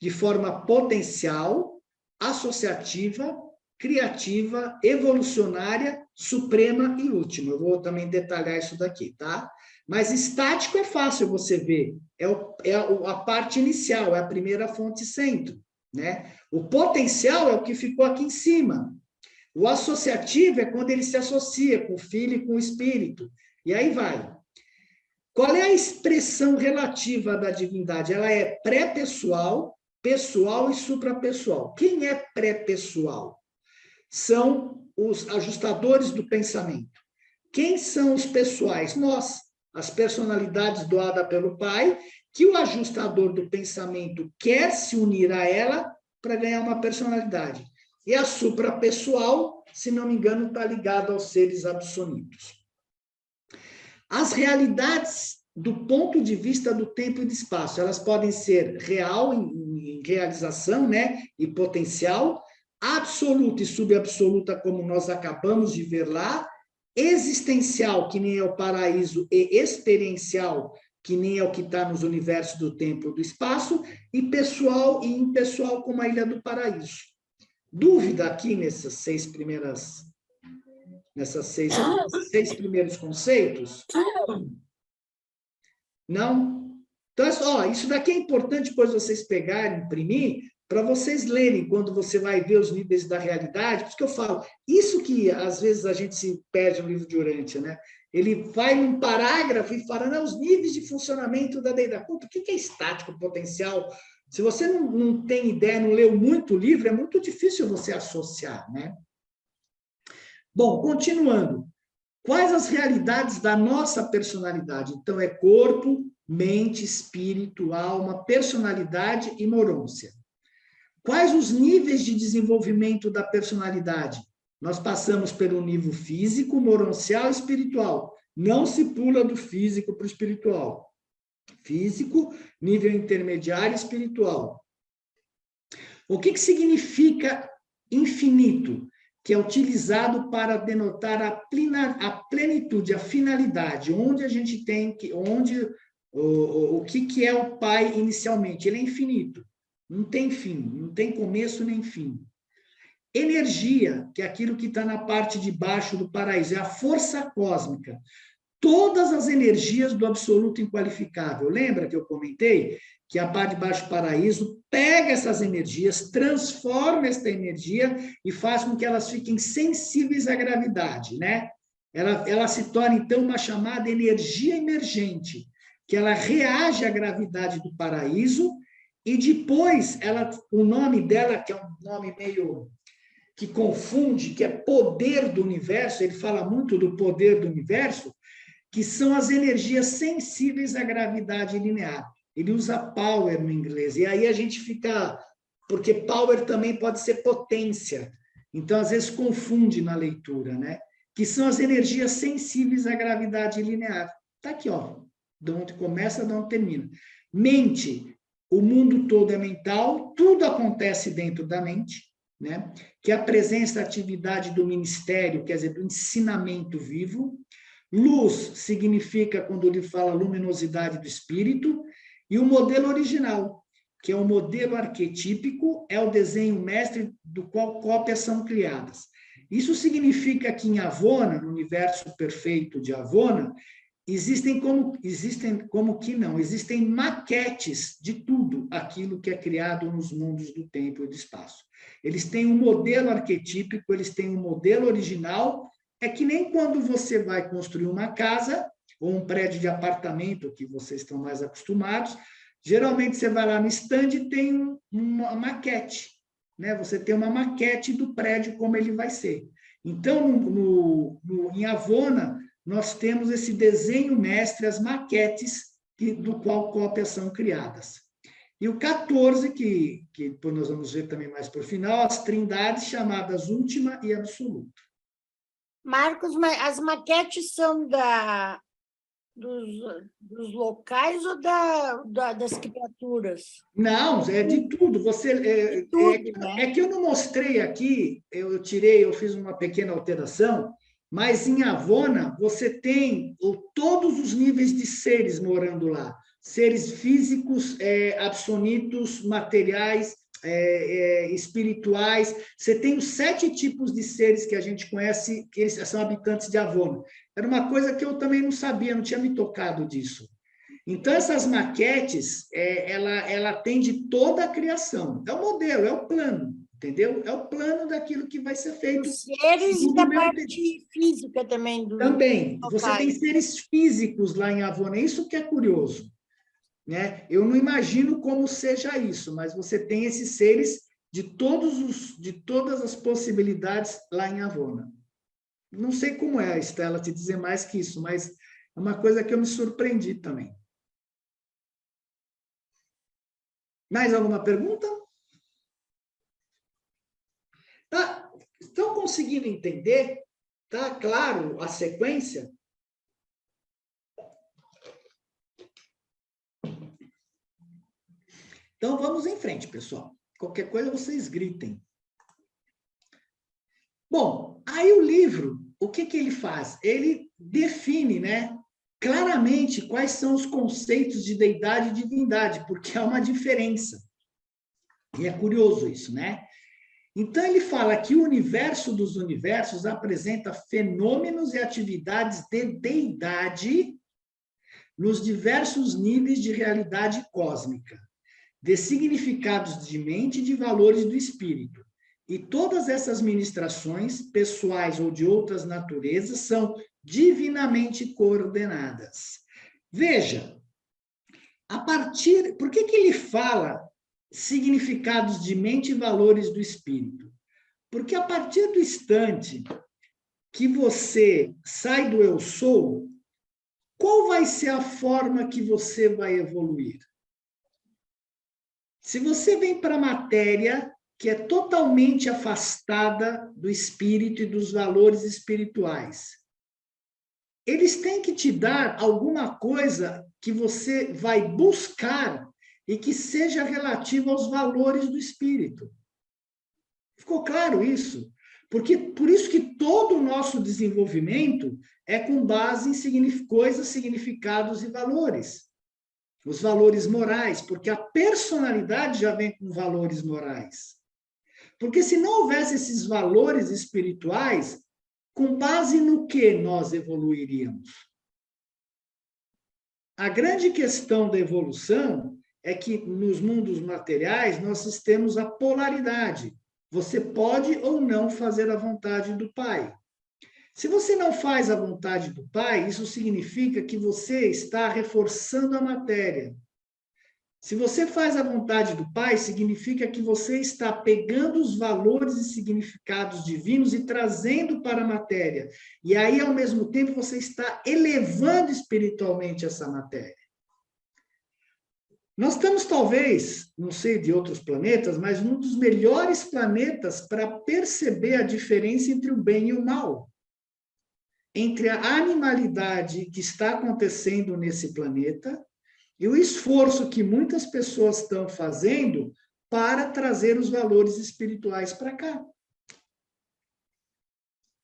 A: de forma potencial, associativa, criativa, evolucionária, suprema e última. Eu vou também detalhar isso daqui, tá? Mas estático é fácil você ver. É a parte inicial, é a primeira fonte centro, né? O potencial é o que ficou aqui em cima. O associativo é quando ele se associa com o filho e com o espírito. E aí vai. Qual é a expressão relativa da divindade? Ela é pré-pessoal, pessoal e suprapessoal. Quem é pré-pessoal? São os ajustadores do pensamento. Quem são os pessoais? Nós, as personalidades doadas pelo Pai, que o ajustador do pensamento quer se unir a ela para ganhar uma personalidade. E a suprapessoal, se não me engano, está ligada aos seres absolutos. As realidades do ponto de vista do tempo e do espaço, elas podem ser real, em realização, né, e potencial, absoluta e subabsoluta, como nós acabamos de ver lá, existencial, que nem é o paraíso, e experiencial, que nem é o que está nos universos do tempo e do espaço, e pessoal e impessoal, como a Ilha do Paraíso. Dúvida aqui nesses seis primeiros conceitos? Não? Então, ó, isso daqui é importante depois vocês pegarem, imprimir, para vocês lerem quando você vai ver os níveis da realidade, por isso que eu falo, isso que às vezes a gente se perde no livro de Urântia, né? Ele vai num parágrafo e fala, os níveis de funcionamento da deidade. Puta, o que é estático, potencial? Se você não tem ideia, não leu muito o livro, é muito difícil você associar, né? Bom, continuando. Quais as realidades da nossa personalidade? Então, é corpo, mente, espírito, alma, personalidade e morôncia. Quais os níveis de desenvolvimento da personalidade? Nós passamos pelo nível físico, moroncial e espiritual. Não se pula do físico para o espiritual. Físico, nível intermediário e espiritual. O que significa infinito? Que é utilizado para denotar a plenitude, a finalidade, onde a gente tem que, o que é o Pai inicialmente. Ele é infinito, não tem fim, não tem começo nem fim. Energia, que é aquilo que está na parte de baixo do paraíso, é a força cósmica. Todas as energias do absoluto inqualificável. Lembra que eu comentei que a parte de baixo do paraíso pega essas energias, transforma essa energia e faz com que elas fiquem sensíveis à gravidade, né? Ela se torna, então, uma chamada energia emergente, que ela reage à gravidade do paraíso e depois, o nome dela, que é um nome meio que confunde, que é poder do universo, ele fala muito do poder do universo, que são as energias sensíveis à gravidade linear. Ele usa power no inglês, e aí a gente fica... Porque power também pode ser potência, então às vezes confunde na leitura, né? Que são as energias sensíveis à gravidade linear. Está aqui, ó, de onde começa, de onde termina. Mente, o mundo todo é mental, tudo acontece dentro da mente, né? Que é a presença da atividade do ministério, quer dizer, do ensinamento vivo. Luz significa, quando ele fala luminosidade do espírito, e o modelo original, que é o modelo arquetípico, é o desenho mestre do qual cópias são criadas. Isso significa que em Avona, no universo perfeito de Avona, existem maquetes de tudo aquilo que é criado nos mundos do tempo e do espaço. Eles têm um modelo arquetípico, eles têm um modelo original. É que nem quando você vai construir uma casa ou um prédio de apartamento, que vocês estão mais acostumados, geralmente você vai lá no stand e tem uma maquete, né? Você tem uma maquete do prédio, como ele vai ser. Então, em Avona, nós temos esse desenho mestre, as maquetes, do qual cópias são criadas. E o 14, que depois nós vamos ver também mais para o final, as trindades chamadas última e absoluta.
C: Marcos, as maquetes são dos locais ou das criaturas?
A: Não, é de tudo. É que eu não mostrei aqui, eu fiz uma pequena alteração, mas em Avona você tem todos os níveis de seres morando lá. Seres físicos, absonitos, materiais, espirituais. Você tem os 7 tipos de seres que a gente conhece, que eles são habitantes de Avona. Era uma coisa que eu também não sabia, não tinha me tocado disso. Então, essas maquetes, ela atende toda a criação. É o modelo, é o plano, entendeu? É o plano daquilo que vai ser feito.
C: Os seres e da parte física também.
A: Também. Você tem seres físicos lá em Avona, isso que é curioso. Né? Eu não imagino como seja isso, mas você tem esses seres de todas as possibilidades lá em Avona. Não sei como é, Estela, te dizer mais que isso, mas é uma coisa que eu me surpreendi também. Mais alguma pergunta? Tá? Estão conseguindo entender? Tá claro a sequência? Então, vamos em frente, pessoal. Qualquer coisa, vocês gritem. Bom, aí o livro, o que ele faz? Ele define, né, claramente quais são os conceitos de deidade e divindade, porque há uma diferença. E é curioso isso, né? Então, ele fala que o universo dos universos apresenta fenômenos e atividades de deidade nos diversos níveis de realidade cósmica, de significados de mente e de valores do espírito. E todas essas ministrações, pessoais ou de outras naturezas, são divinamente coordenadas. Veja, por que ele fala significados de mente e valores do espírito? Porque a partir do instante que você sai do eu sou, qual vai ser a forma que você vai evoluir? Se você vem para a matéria, que é totalmente afastada do espírito e dos valores espirituais, eles têm que te dar alguma coisa que você vai buscar e que seja relativa aos valores do espírito. Ficou claro isso? Porque por isso que todo o nosso desenvolvimento é com base em coisas, significados e valores. Os valores morais, porque a personalidade já vem com valores morais. Porque se não houvesse esses valores espirituais, com base no que nós evoluiríamos? A grande questão da evolução é que nos mundos materiais nós temos a polaridade. Você pode ou não fazer a vontade do Pai. Se você não faz a vontade do Pai, isso significa que você está reforçando a matéria. Se você faz a vontade do Pai, significa que você está pegando os valores e significados divinos e trazendo para a matéria. E aí, ao mesmo tempo, você está elevando espiritualmente essa matéria. Nós estamos, talvez, não sei de outros planetas, mas um dos melhores planetas para perceber a diferença entre o bem e o mal. Entre a animalidade que está acontecendo nesse planeta e o esforço que muitas pessoas estão fazendo para trazer os valores espirituais para cá.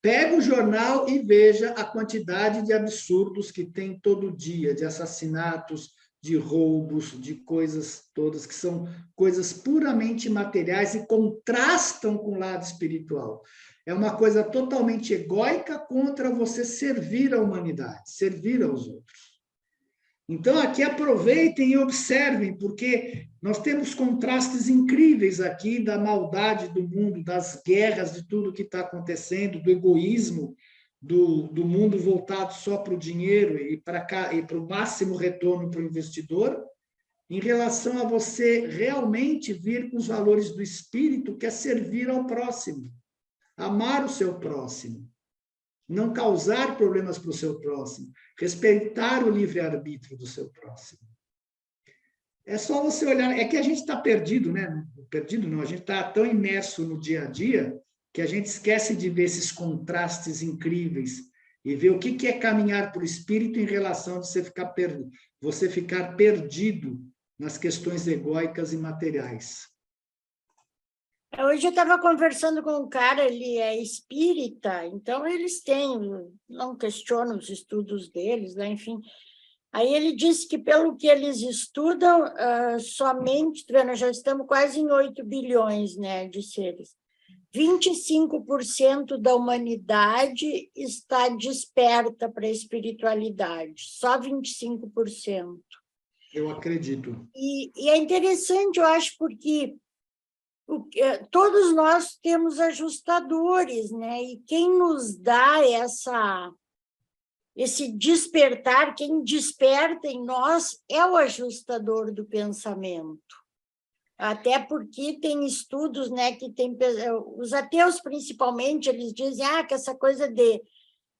A: Pega o jornal e veja a quantidade de absurdos que tem todo dia, de assassinatos, de roubos, de coisas todas que são coisas puramente materiais e contrastam com o lado espiritual. É uma coisa totalmente egóica contra você servir a humanidade, servir aos outros. Então, aqui aproveitem e observem, porque nós temos contrastes incríveis aqui da maldade do mundo, das guerras, de tudo que está acontecendo, do egoísmo, do mundo voltado só para o dinheiro e para cá e para o máximo retorno para o investidor, em relação a você realmente vir com os valores do espírito, que é servir ao próximo, amar o seu próximo, não causar problemas para o seu próximo, respeitar o livre-arbítrio do seu próximo. É só você olhar, é que a gente está perdido, né? Perdido não, a gente está tão imerso no dia a dia que a gente esquece de ver esses contrastes incríveis e ver o que é caminhar para o espírito em relação a você ficar perdido nas questões egóicas e materiais.
C: Hoje eu estava conversando com um cara, ele é espírita, então eles não questionam os estudos deles, né? Enfim. Aí ele disse que, pelo que eles estudam, somente, nós já estamos quase em 8 bilhões, né, de seres. 25% da humanidade está desperta para a espiritualidade, só 25%.
A: Eu acredito.
C: E é interessante, eu acho, porque todos nós temos ajustadores, né? E quem nos dá esse despertar, quem desperta em nós é o ajustador do pensamento. Até porque tem estudos, né, que tem os ateus principalmente, eles dizem que essa coisa de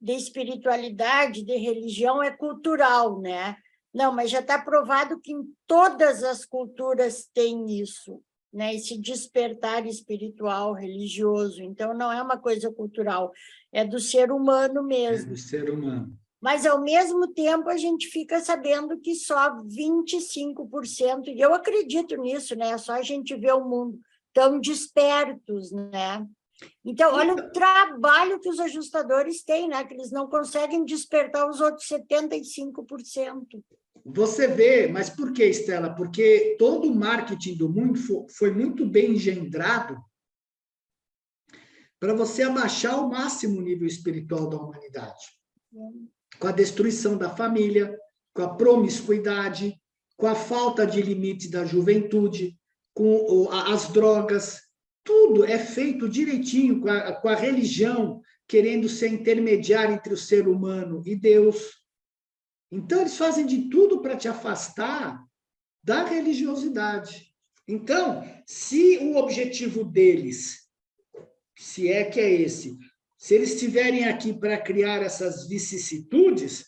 C: espiritualidade, de religião é cultural, né? Não, mas já está provado que em todas as culturas tem isso, né? Esse despertar espiritual, religioso. Então, não é uma coisa cultural, é do ser humano mesmo.
A: É do ser humano.
C: Mas, ao mesmo tempo, a gente fica sabendo que só 25%, e eu acredito nisso, né? Só a gente vê o mundo tão despertos, né? Então, olha o trabalho que os ajustadores têm, né? Que eles não conseguem despertar os outros 75%.
A: Você vê, mas por que, Estela? Porque todo o marketing do mundo foi muito bem engendrado para você abaixar ao máximo o nível espiritual da humanidade. Com a destruição da família, com a promiscuidade, com a falta de limite da juventude, com as drogas. Tudo é feito direitinho com a religião, querendo ser intermediária entre o ser humano e Deus. Então, eles fazem de tudo para te afastar da religiosidade. Então, se o objetivo deles, se é que é esse, se eles estiverem aqui para criar essas vicissitudes,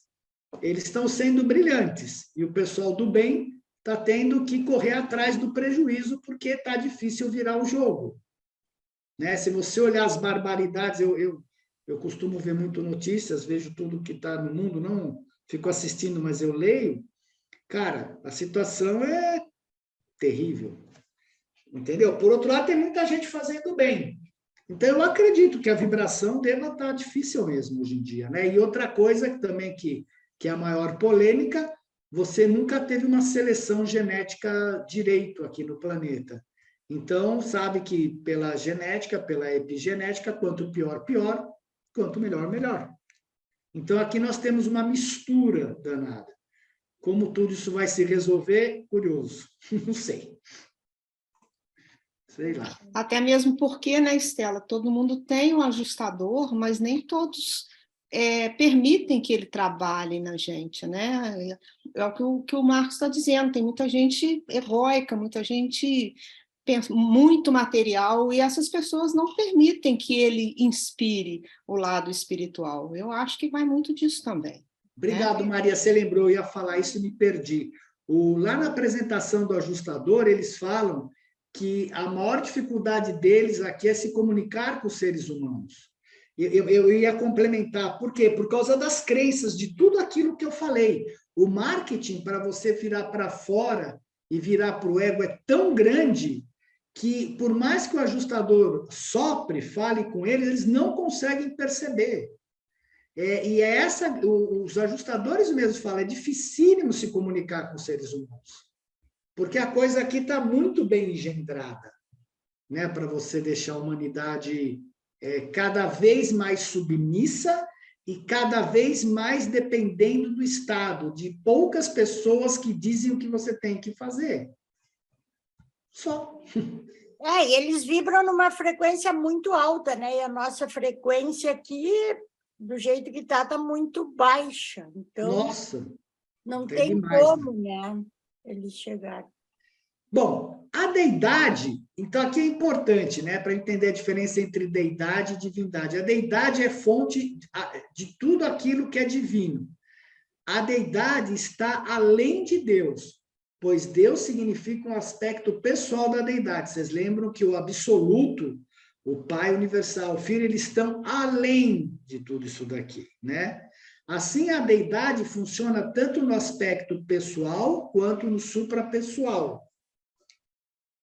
A: eles estão sendo brilhantes. E o pessoal do bem está tendo que correr atrás do prejuízo, porque está difícil virar o jogo. Né? Se você olhar as barbaridades, eu costumo ver muito notícias, vejo tudo que está no mundo, não fico assistindo, mas eu leio. Cara, a situação é terrível. Entendeu? Por outro lado, tem muita gente fazendo bem. Então, eu acredito que a vibração deva estar difícil mesmo hoje em dia. Né? E outra coisa também que é a maior polêmica, você nunca teve uma seleção genética direito aqui no planeta. Então, sabe que pela genética, pela epigenética, quanto pior, pior, quanto melhor, melhor. Então, aqui nós temos uma mistura danada. Como tudo isso vai se resolver, curioso. Não sei. Sei lá.
D: Até mesmo porque, né, Estela, todo mundo tem um ajustador, mas nem todos permitem que ele trabalhe na gente, né? É o que o Marcos está dizendo, tem muita gente heróica, muita gente muito material, e essas pessoas não permitem que ele inspire o lado espiritual. Eu acho que vai muito disso também.
A: Obrigado, Maria. Você lembrou, eu ia falar isso e me perdi. Lá na apresentação do ajustador, eles falam que a maior dificuldade deles aqui é se comunicar com os seres humanos. Eu ia complementar. Por quê? Por causa das crenças, de tudo aquilo que eu falei. O marketing, para você virar para fora e virar para o ego, é tão grande que, por mais que o ajustador sopre, fale com eles, eles não conseguem perceber. Os ajustadores mesmos falam, é dificílimo se comunicar com os seres humanos. Porque a coisa aqui está muito bem engendrada, né? Para você deixar a humanidade cada vez mais submissa e cada vez mais dependendo do Estado, de poucas pessoas que dizem o que você tem que fazer. Só.
C: E eles vibram numa frequência muito alta, né? E a nossa frequência aqui, do jeito que está muito baixa. Então,
A: nossa,
C: não tem
A: demais,
C: como, né? Eles chegarem.
A: Bom, a deidade, então aqui é importante, né, para entender a diferença entre deidade e divindade. A deidade é fonte de tudo aquilo que é divino. A deidade está além de Deus, pois Deus significa um aspecto pessoal da deidade. Vocês lembram que o absoluto, o Pai universal, o Filho, eles estão além de tudo isso daqui, né? Assim, a deidade funciona tanto no aspecto pessoal quanto no suprapessoal.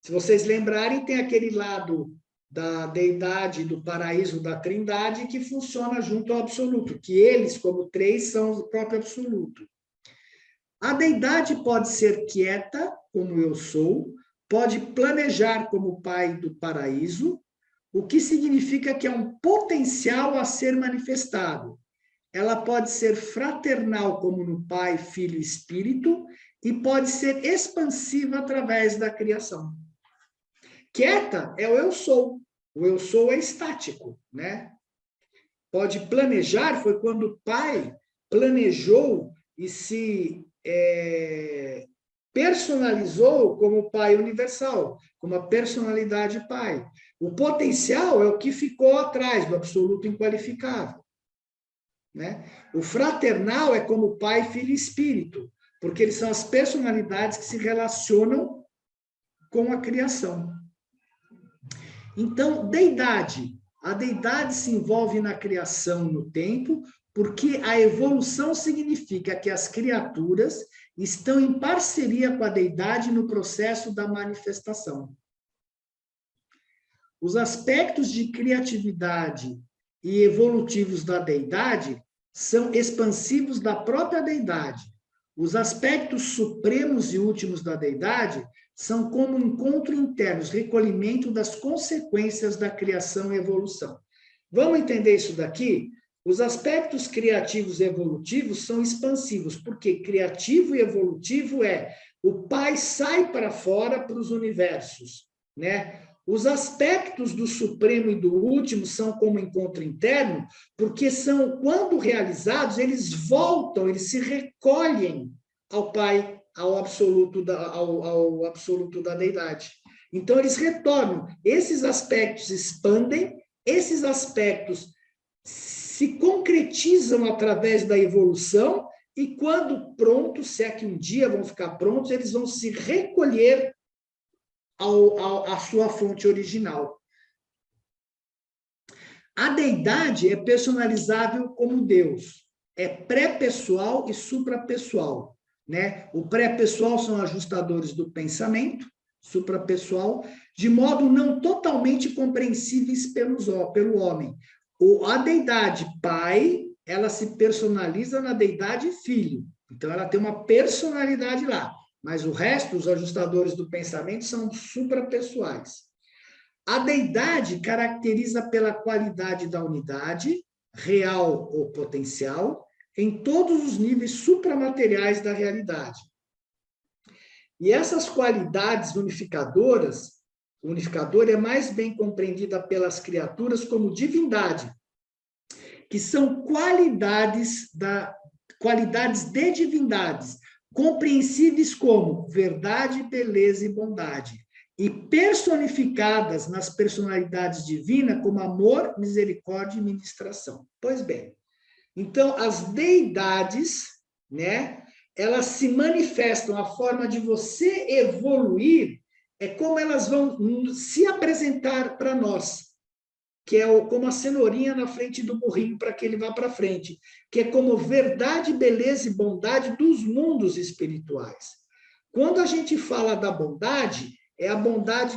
A: Se vocês lembrarem, tem aquele lado da deidade, do paraíso, da trindade, que funciona junto ao absoluto, que eles, como três, são o próprio absoluto. A deidade pode ser quieta, como eu sou, pode planejar como pai do paraíso, o que significa que é um potencial a ser manifestado. Ela pode ser fraternal, como no Pai, Filho e Espírito, e pode ser expansiva através da criação. Quieta é o eu sou. O eu sou é estático, né? Pode planejar, foi quando o Pai planejou e se personalizou como Pai universal, como a personalidade Pai. O potencial é o que ficou atrás do absoluto inqualificável, né? O fraternal é como Pai, Filho e Espírito, porque eles são as personalidades que se relacionam com a criação. Então, deidade. A deidade se envolve na criação no tempo, porque a evolução significa que as criaturas estão em parceria com a deidade no processo da manifestação. Os aspectos de criatividade e evolutivos da deidade são expansivos da própria deidade. Os aspectos supremos e últimos da deidade são como um encontro interno, recolhimento das consequências da criação e evolução. Vamos entender isso daqui? Os aspectos criativos e evolutivos são expansivos, porque criativo e evolutivo é o Pai sai para fora para os universos, né? Os aspectos do Supremo e do Último são como encontro interno, porque são, quando realizados, eles voltam, eles se recolhem ao Pai, ao absoluto da deidade. Então, eles retornam. Esses aspectos expandem, esses aspectos se concretizam através da evolução, e quando prontos, se é que um dia vão ficar prontos, eles vão se recolher à sua fonte original. A deidade é personalizável como Deus. É pré-pessoal e suprapessoal, né? O pré-pessoal são ajustadores do pensamento, suprapessoal, de modo não totalmente compreensíveis pelo homem. A deidade Pai, ela se personaliza na deidade Filho. Então, ela tem uma personalidade lá. Mas o resto, os ajustadores do pensamento, são suprapessoais. A deidade caracteriza pela qualidade da unidade, real ou potencial, em todos os níveis supramateriais da realidade. E essas qualidades unificadora é mais bem compreendida pelas criaturas como divindade, que são qualidades de divindades, compreensíveis como verdade, beleza e bondade, e personificadas nas personalidades divinas como amor, misericórdia e ministração. Pois bem, então as deidades, né, elas se manifestam, a forma de você evoluir é como elas vão se apresentar para nós, que é como a cenourinha na frente do burrinho para que ele vá para frente, que é como verdade, beleza e bondade dos mundos espirituais. Quando a gente fala da bondade, é a bondade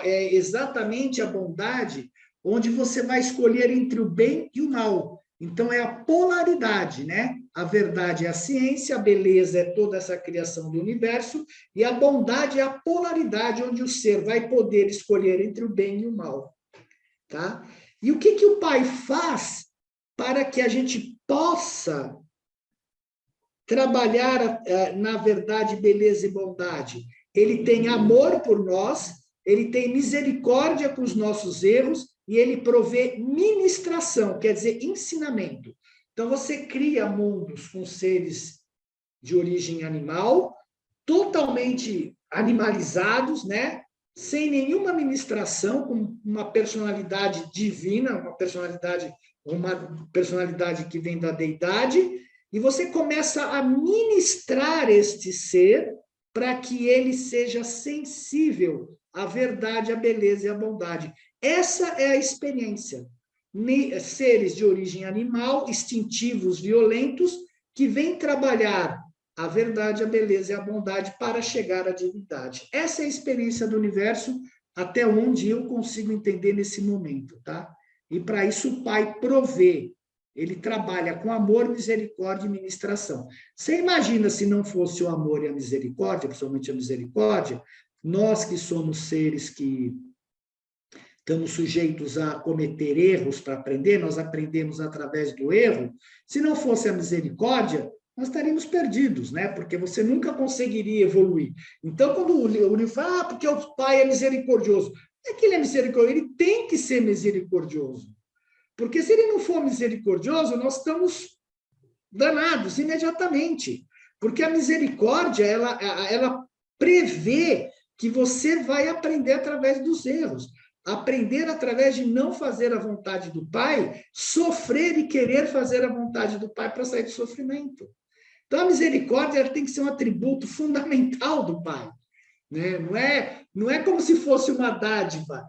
A: é exatamente a bondade onde você vai escolher entre o bem e o mal. Então é a polaridade, né? A verdade é a ciência, a beleza é toda essa criação do universo, e a bondade é a polaridade onde o ser vai poder escolher entre o bem e o mal. Tá? E o que o Pai faz para que a gente possa trabalhar na verdade, beleza e bondade? Ele tem amor por nós, ele tem misericórdia com os nossos erros, e ele provê ministração, quer dizer, ensinamento. Então, você cria mundos com seres de origem animal, totalmente animalizados, né? Sem nenhuma ministração, com uma personalidade divina, uma personalidade que vem da deidade, e você começa a ministrar este ser para que ele seja sensível à verdade, à beleza e à bondade. Essa é a experiência. Seres de origem animal, instintivos, violentos, que vêm trabalhar a verdade, a beleza e a bondade para chegar à divindade. Essa é a experiência do universo, até onde eu consigo entender nesse momento, tá? E para isso o Pai provê. Ele trabalha com amor, misericórdia e ministração. Você imagina se não fosse o amor e a misericórdia, principalmente a misericórdia, nós que somos seres que estamos sujeitos a cometer erros para aprender, nós aprendemos através do erro. Se não fosse a misericórdia, nós estaríamos perdidos, né? Porque você nunca conseguiria evoluir. Então, quando o livro fala, porque o Pai é misericordioso, não é que ele é misericordioso, ele tem que ser misericordioso. Porque se ele não for misericordioso, nós estamos danados imediatamente. Porque a misericórdia, ela prevê que você vai aprender através dos erros. Aprender através de não fazer a vontade do Pai, sofrer e querer fazer a vontade do Pai para sair do sofrimento. Então, a misericórdia tem que ser um atributo fundamental do Pai. Né? Não é como se fosse uma dádiva.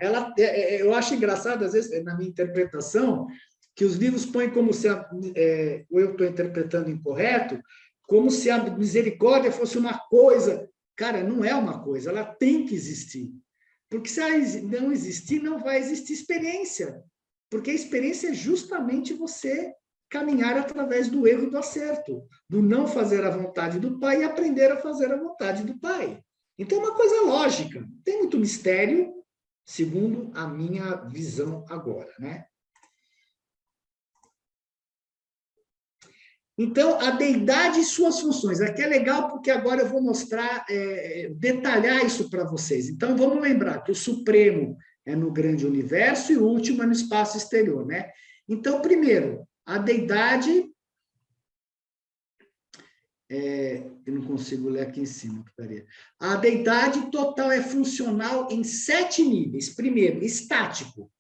A: Eu acho engraçado, às vezes, na minha interpretação, que os livros põem como se ou eu estou interpretando incorreto, como se a misericórdia fosse uma coisa. Cara, não é uma coisa, ela tem que existir. Porque se ela não existir, não vai existir experiência. Porque a experiência é justamente você caminhar através do erro e do acerto, do não fazer a vontade do Pai e aprender a fazer a vontade do Pai. Então, é uma coisa lógica. Tem muito mistério, segundo a minha visão agora, né? Então, a deidade e suas funções. Aqui é legal porque agora eu vou mostrar, detalhar isso para vocês. Então, vamos lembrar que o Supremo é no grande universo e o último é no espaço exterior, né? Então, primeiro, a deidade... eu não consigo ler aqui em cima. A deidade total é funcional em 7 níveis. Primeiro, estático.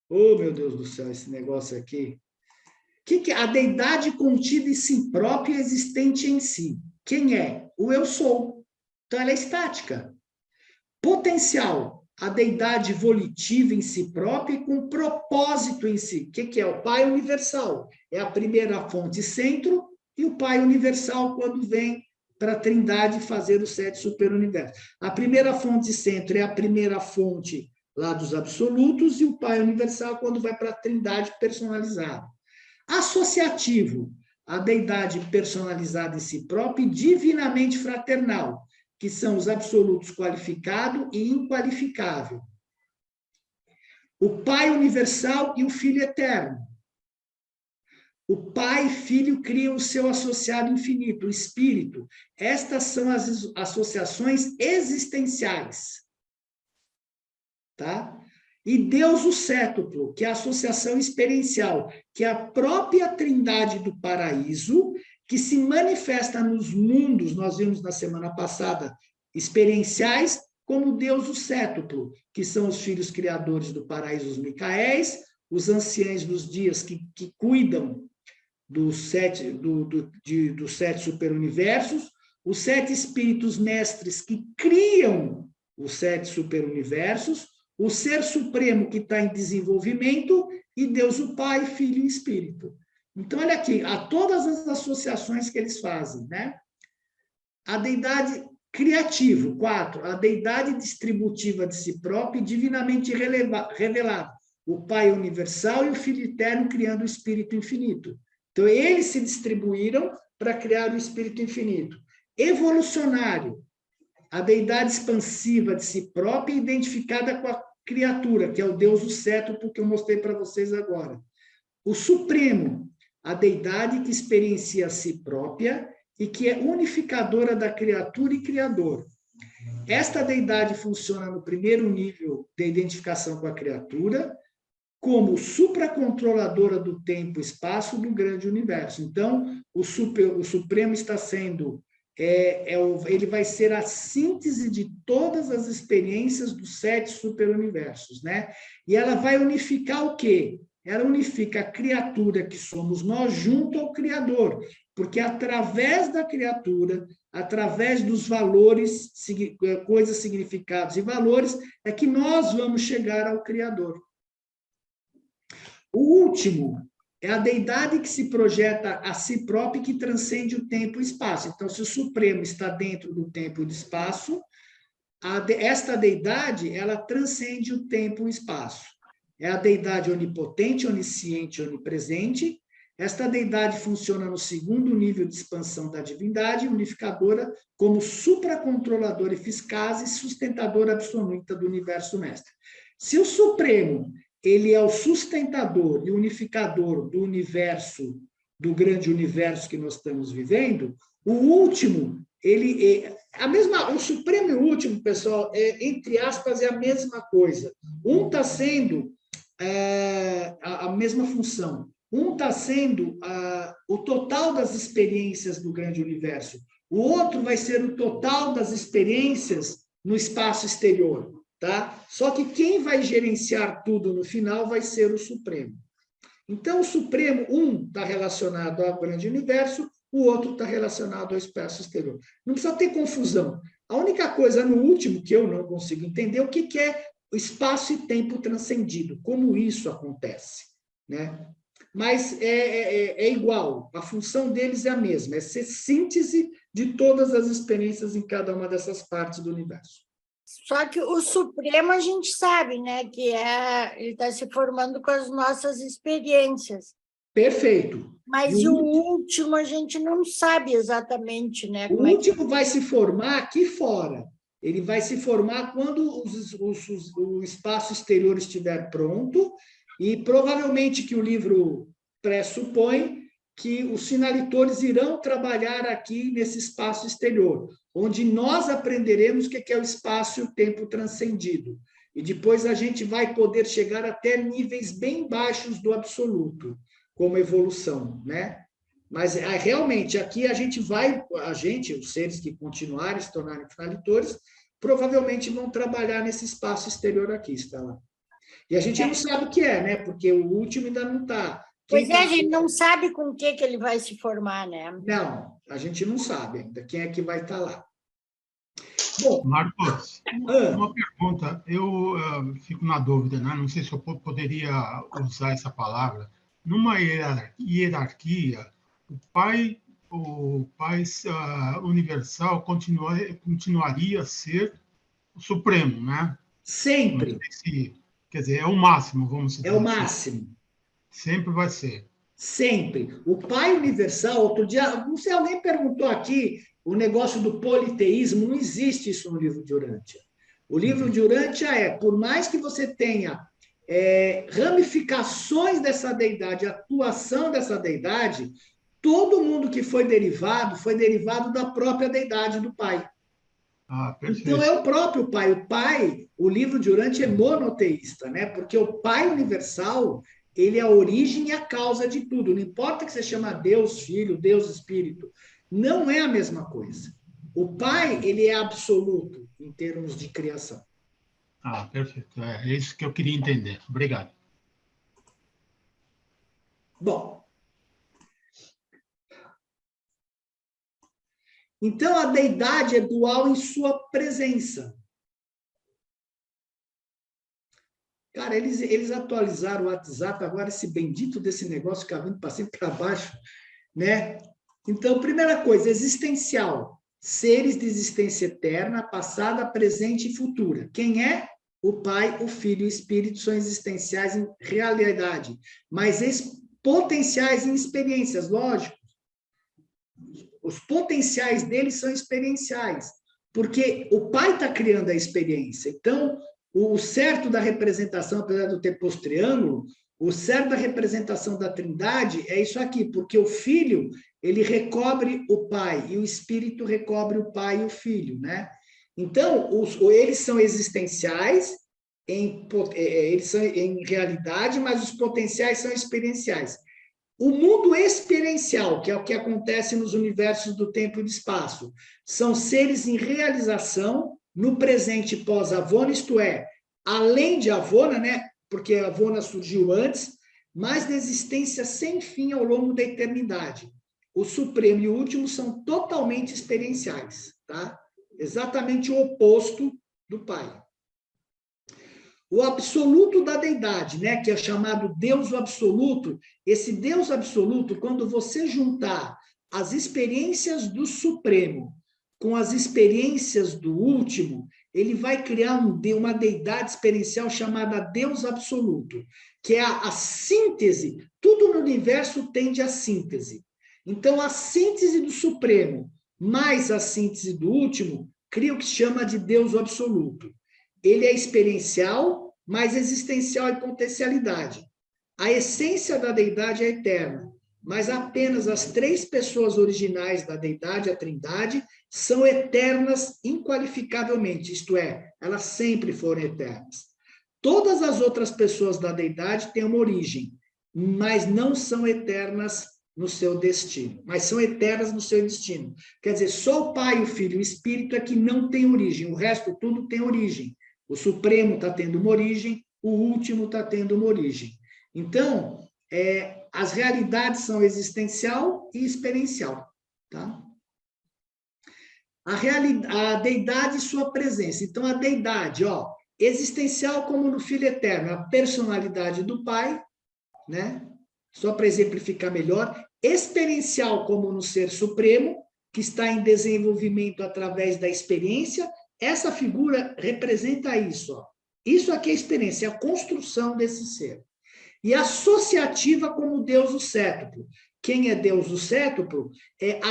A: Oh, meu Deus do céu, esse negócio aqui... que é a deidade contida em si própria e existente em si? Quem é? O eu sou. Então, ela é estática. Potencial, a deidade volitiva em si própria e com propósito em si. O que é? O Pai universal. É a primeira fonte centro e o Pai universal quando vem para a Trindade fazer os 7 superuniversos. A primeira fonte centro é a primeira fonte lá dos absolutos e o Pai universal quando vai para a Trindade personalizada. Associativo, a deidade personalizada em si própria e divinamente fraternal, que são os absolutos qualificado e inqualificável. O Pai universal e o Filho eterno. O Pai e Filho criam o seu associado infinito, o Espírito. Estas são as associações existenciais. Tá? E Deus o sétuplo, que é a associação experiencial, que é a própria trindade do paraíso, que se manifesta nos mundos, nós vimos na semana passada, experienciais, como Deus o sétuplo, que são os filhos criadores do paraíso, os Micaéis, os anciãos dos dias que cuidam dos 7 superuniversos, os 7 espíritos mestres que criam os 7 superuniversos, o Ser Supremo que está em desenvolvimento e Deus o Pai, Filho e Espírito. Então, olha aqui, há todas as associações que eles fazem, né? A deidade criativo, 4, a deidade distributiva de si própria e divinamente revelada, o Pai universal e o Filho eterno criando o Espírito infinito. Então, eles se distribuíram para criar o Espírito infinito. Evolucionário, a deidade expansiva de si própria identificada com a criatura, que é o Deus o sétuplo que eu mostrei para vocês agora. O Supremo, a deidade que experiencia a si própria e que é unificadora da criatura e criador. Esta deidade funciona no primeiro nível de identificação com a criatura, como supracontroladora do tempo e espaço do grande universo. Então, o Supremo está sendo... ele vai ser a síntese de todas as experiências dos 7 superuniversos, né? E ela vai unificar o quê? Ela unifica a criatura que somos nós junto ao Criador, porque através da criatura, através dos valores, coisas, significados e valores, é que nós vamos chegar ao Criador. O último é a deidade que se projeta a si própria e que transcende o tempo e o espaço. Então, se o Supremo está dentro do tempo e do espaço, esta deidade, ela transcende o tempo e o espaço. É a deidade onipotente, onisciente, onipresente. Esta deidade funciona no segundo nível de expansão da divindade, unificadora como supracontroladora eficaz e sustentadora absoluta do universo mestre. Se o Supremo ele é o sustentador e unificador do universo, do grande universo que nós estamos vivendo, o último, o Supremo e o último, pessoal, entre aspas, é a mesma coisa. Um está sendo a mesma função. Um está sendo o total das experiências do grande universo. O outro vai ser o total das experiências no espaço exterior. Tá? Só que quem vai gerenciar tudo no final vai ser o Supremo. Então, o Supremo, um está relacionado ao grande universo, o outro está relacionado ao espaço exterior. Não precisa ter confusão. A única coisa no último que eu não consigo entender é o que é o espaço e tempo transcendido, como isso acontece, né? Mas é igual, a função deles é a mesma, é ser síntese de todas as experiências em cada uma dessas partes do universo.
C: Só que o Supremo a gente sabe, né, que ele está se formando com as nossas experiências.
A: Perfeito.
C: Mas o último a gente não sabe exatamente, né?
A: O último vai se formar aqui fora. Ele vai se formar quando o espaço exterior estiver pronto, e provavelmente que o livro pressupõe que os sinalitores irão trabalhar aqui nesse espaço exterior, onde nós aprenderemos o que é o espaço e o tempo transcendido. E depois a gente vai poder chegar até níveis bem baixos do absoluto, como evolução, né? Mas realmente aqui os seres que continuarem se tornarem finalitores, provavelmente vão trabalhar nesse espaço exterior aqui, está lá. E a gente não sabe o que é, né? Porque o último ainda não está.
C: Pois é, a gente não sabe com o que ele vai se formar, né?
A: Não, a gente não sabe ainda quem é que vai estar lá. Bom,
B: Marcos, uma pergunta. Eu fico na dúvida, né? Não sei se eu poderia usar essa palavra. Numa hierarquia, o pai universal continuaria a ser o supremo, né?
A: Sempre.
B: Quer dizer, é o máximo, vamos dizer.
A: É o máximo.
B: Sempre vai ser.
A: Sempre. O Pai Universal, outro dia, não sei, alguém perguntou aqui, o negócio do politeísmo, não existe isso no livro de Urântia. O livro de Urântia por mais que você tenha ramificações dessa deidade, atuação dessa deidade, todo mundo que foi derivado da própria deidade do Pai. Então é o próprio Pai. O livro de Urântia é monoteísta, né? Porque o Pai Universal, ele é a origem e a causa de tudo. Não importa que você chama Deus Filho, Deus Espírito. Não é a mesma coisa. O Pai, ele é absoluto em termos de criação.
B: Perfeito. É isso que eu queria entender. Obrigado.
A: Bom. Então, a deidade é dual em sua presença. Cara, eles atualizaram o WhatsApp, agora esse bendito desse negócio fica vindo para cima e para baixo, né? Então, primeira coisa, existencial. Seres de existência eterna, passada, presente e futura. Quem é? O Pai, o Filho e o Espírito são existenciais em realidade, mas potenciais em experiências, lógico. Os potenciais deles são experienciais, porque o Pai está criando a experiência. Então, o certo da representação, apesar de eu ter posto triângulo, o certo da representação da Trindade é isso aqui, porque o Filho, ele recobre o Pai, e o Espírito recobre o Pai e o Filho, né? Então, eles são existenciais, eles são em realidade, mas os potenciais são experienciais. O mundo experiencial, que é o que acontece nos universos do tempo e do espaço, são seres em realização no presente pós-Avona, isto é, além de Avona, né? Porque a Avona surgiu antes, mas na existência sem fim ao longo da eternidade. O Supremo e o Último são totalmente experienciais, tá? Exatamente o oposto do Pai. O absoluto da deidade, né, que é chamado Deus absoluto, esse Deus absoluto, quando você juntar as experiências do Supremo com as experiências do Último, ele vai criar uma deidade experiencial chamada Deus absoluto, que é a síntese. Tudo no universo tende à síntese. Então, a síntese do Supremo mais a síntese do Último cria o que se chama de Deus absoluto. Ele é experiencial, mas existencial e potencialidade. A essência da deidade é eterna, mas apenas as 3 pessoas originais da deidade, a Trindade, são eternas inqualificavelmente, isto é, elas sempre foram eternas. Todas as outras pessoas da deidade têm uma origem, mas não são eternas no seu destino, mas são eternas no seu destino. Quer dizer, só o Pai, o Filho e o Espírito é que não tem origem, o resto tudo tem origem. O Supremo está tendo uma origem, o Último está tendo uma origem. Então, as realidades são existencial e experiencial. Tá? A deidade e sua presença. Então, a deidade, existencial como no Filho Eterno, a personalidade do Pai, né? Só para exemplificar melhor, experiencial como no Ser Supremo, que está em desenvolvimento através da experiência. Essa figura representa isso. Isso aqui é a experiência, a construção desse ser. E associativa como Deus o Cétuplo. Quem é Deus o Cétuplo? É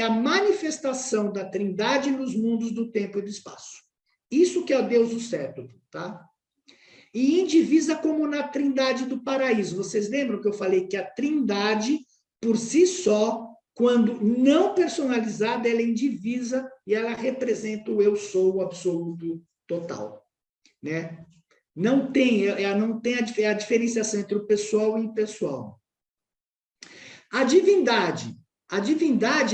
A: a manifestação da Trindade nos mundos do tempo e do espaço. Isso que é o Deus o Cétuplo, tá? E indivisa como na Trindade do Paraíso. Vocês lembram que eu falei que a Trindade por si só, quando não personalizada, ela é indivisa e ela representa o eu sou, o absoluto total, né? Não tem a diferenciação entre o pessoal e o impessoal. A divindade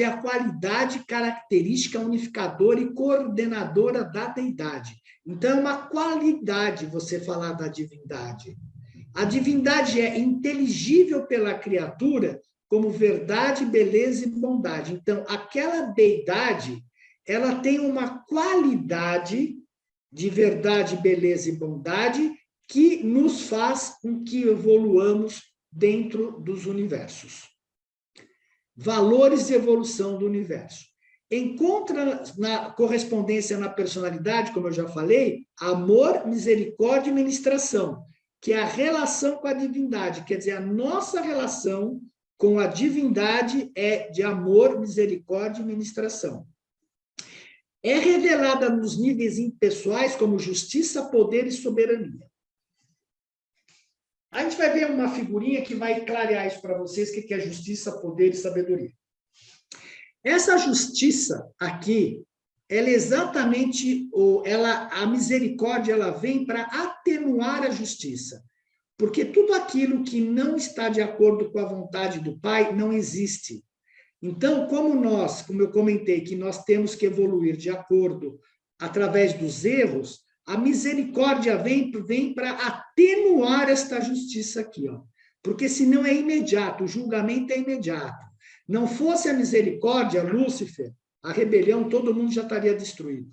A: é a qualidade característica unificadora e coordenadora da deidade. Então, é uma qualidade você falar da divindade. A divindade é inteligível pela criatura como verdade, beleza e bondade. Então, aquela deidade, ela tem uma qualidade de verdade, beleza e bondade que nos faz com que evoluamos dentro dos universos. Valores de evolução do universo. Encontra na correspondência na personalidade, como eu já falei, amor, misericórdia e ministração, que é a relação com a divindade, quer dizer, a nossa relação com a divindade é de amor, misericórdia e ministração. É revelada nos níveis impessoais como justiça, poder e soberania. A gente vai ver uma figurinha que vai clarear isso para vocês, o que é justiça, poder e sabedoria. Essa justiça aqui, ela é exatamente, a misericórdia, ela vem para atenuar a justiça. Porque tudo aquilo que não está de acordo com a vontade do Pai não existe. Então, como eu comentei, que nós temos que evoluir de acordo, através dos erros, a misericórdia vem para atenuar esta justiça aqui, ó. Porque senão é imediato, o julgamento é imediato. Não fosse a misericórdia, Lúcifer, a rebelião, todo mundo já estaria destruído.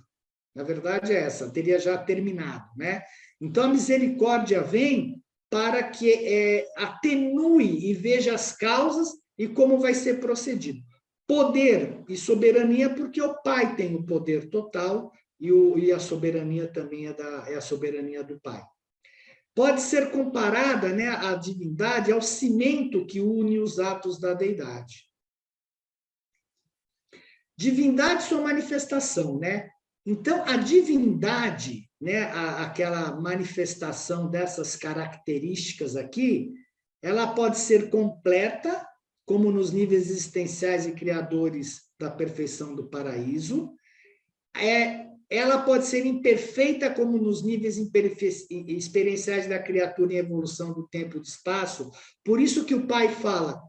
A: Na verdade é essa, teria já terminado, né? Então a misericórdia vem para que atenue e veja as causas e como vai ser procedido. Poder e soberania, porque o Pai tem o poder total e a soberania também é a soberania do Pai. Pode ser comparada, né, a divindade ao cimento que une os atos da deidade. Divindade sua manifestação, né? Então, a divindade, né, aquela manifestação dessas características aqui, ela pode ser completa, como nos níveis existenciais e criadores da perfeição do paraíso. Ela pode ser imperfeita, como nos níveis experienciais da criatura em evolução do tempo e do espaço. Por isso que o Pai fala,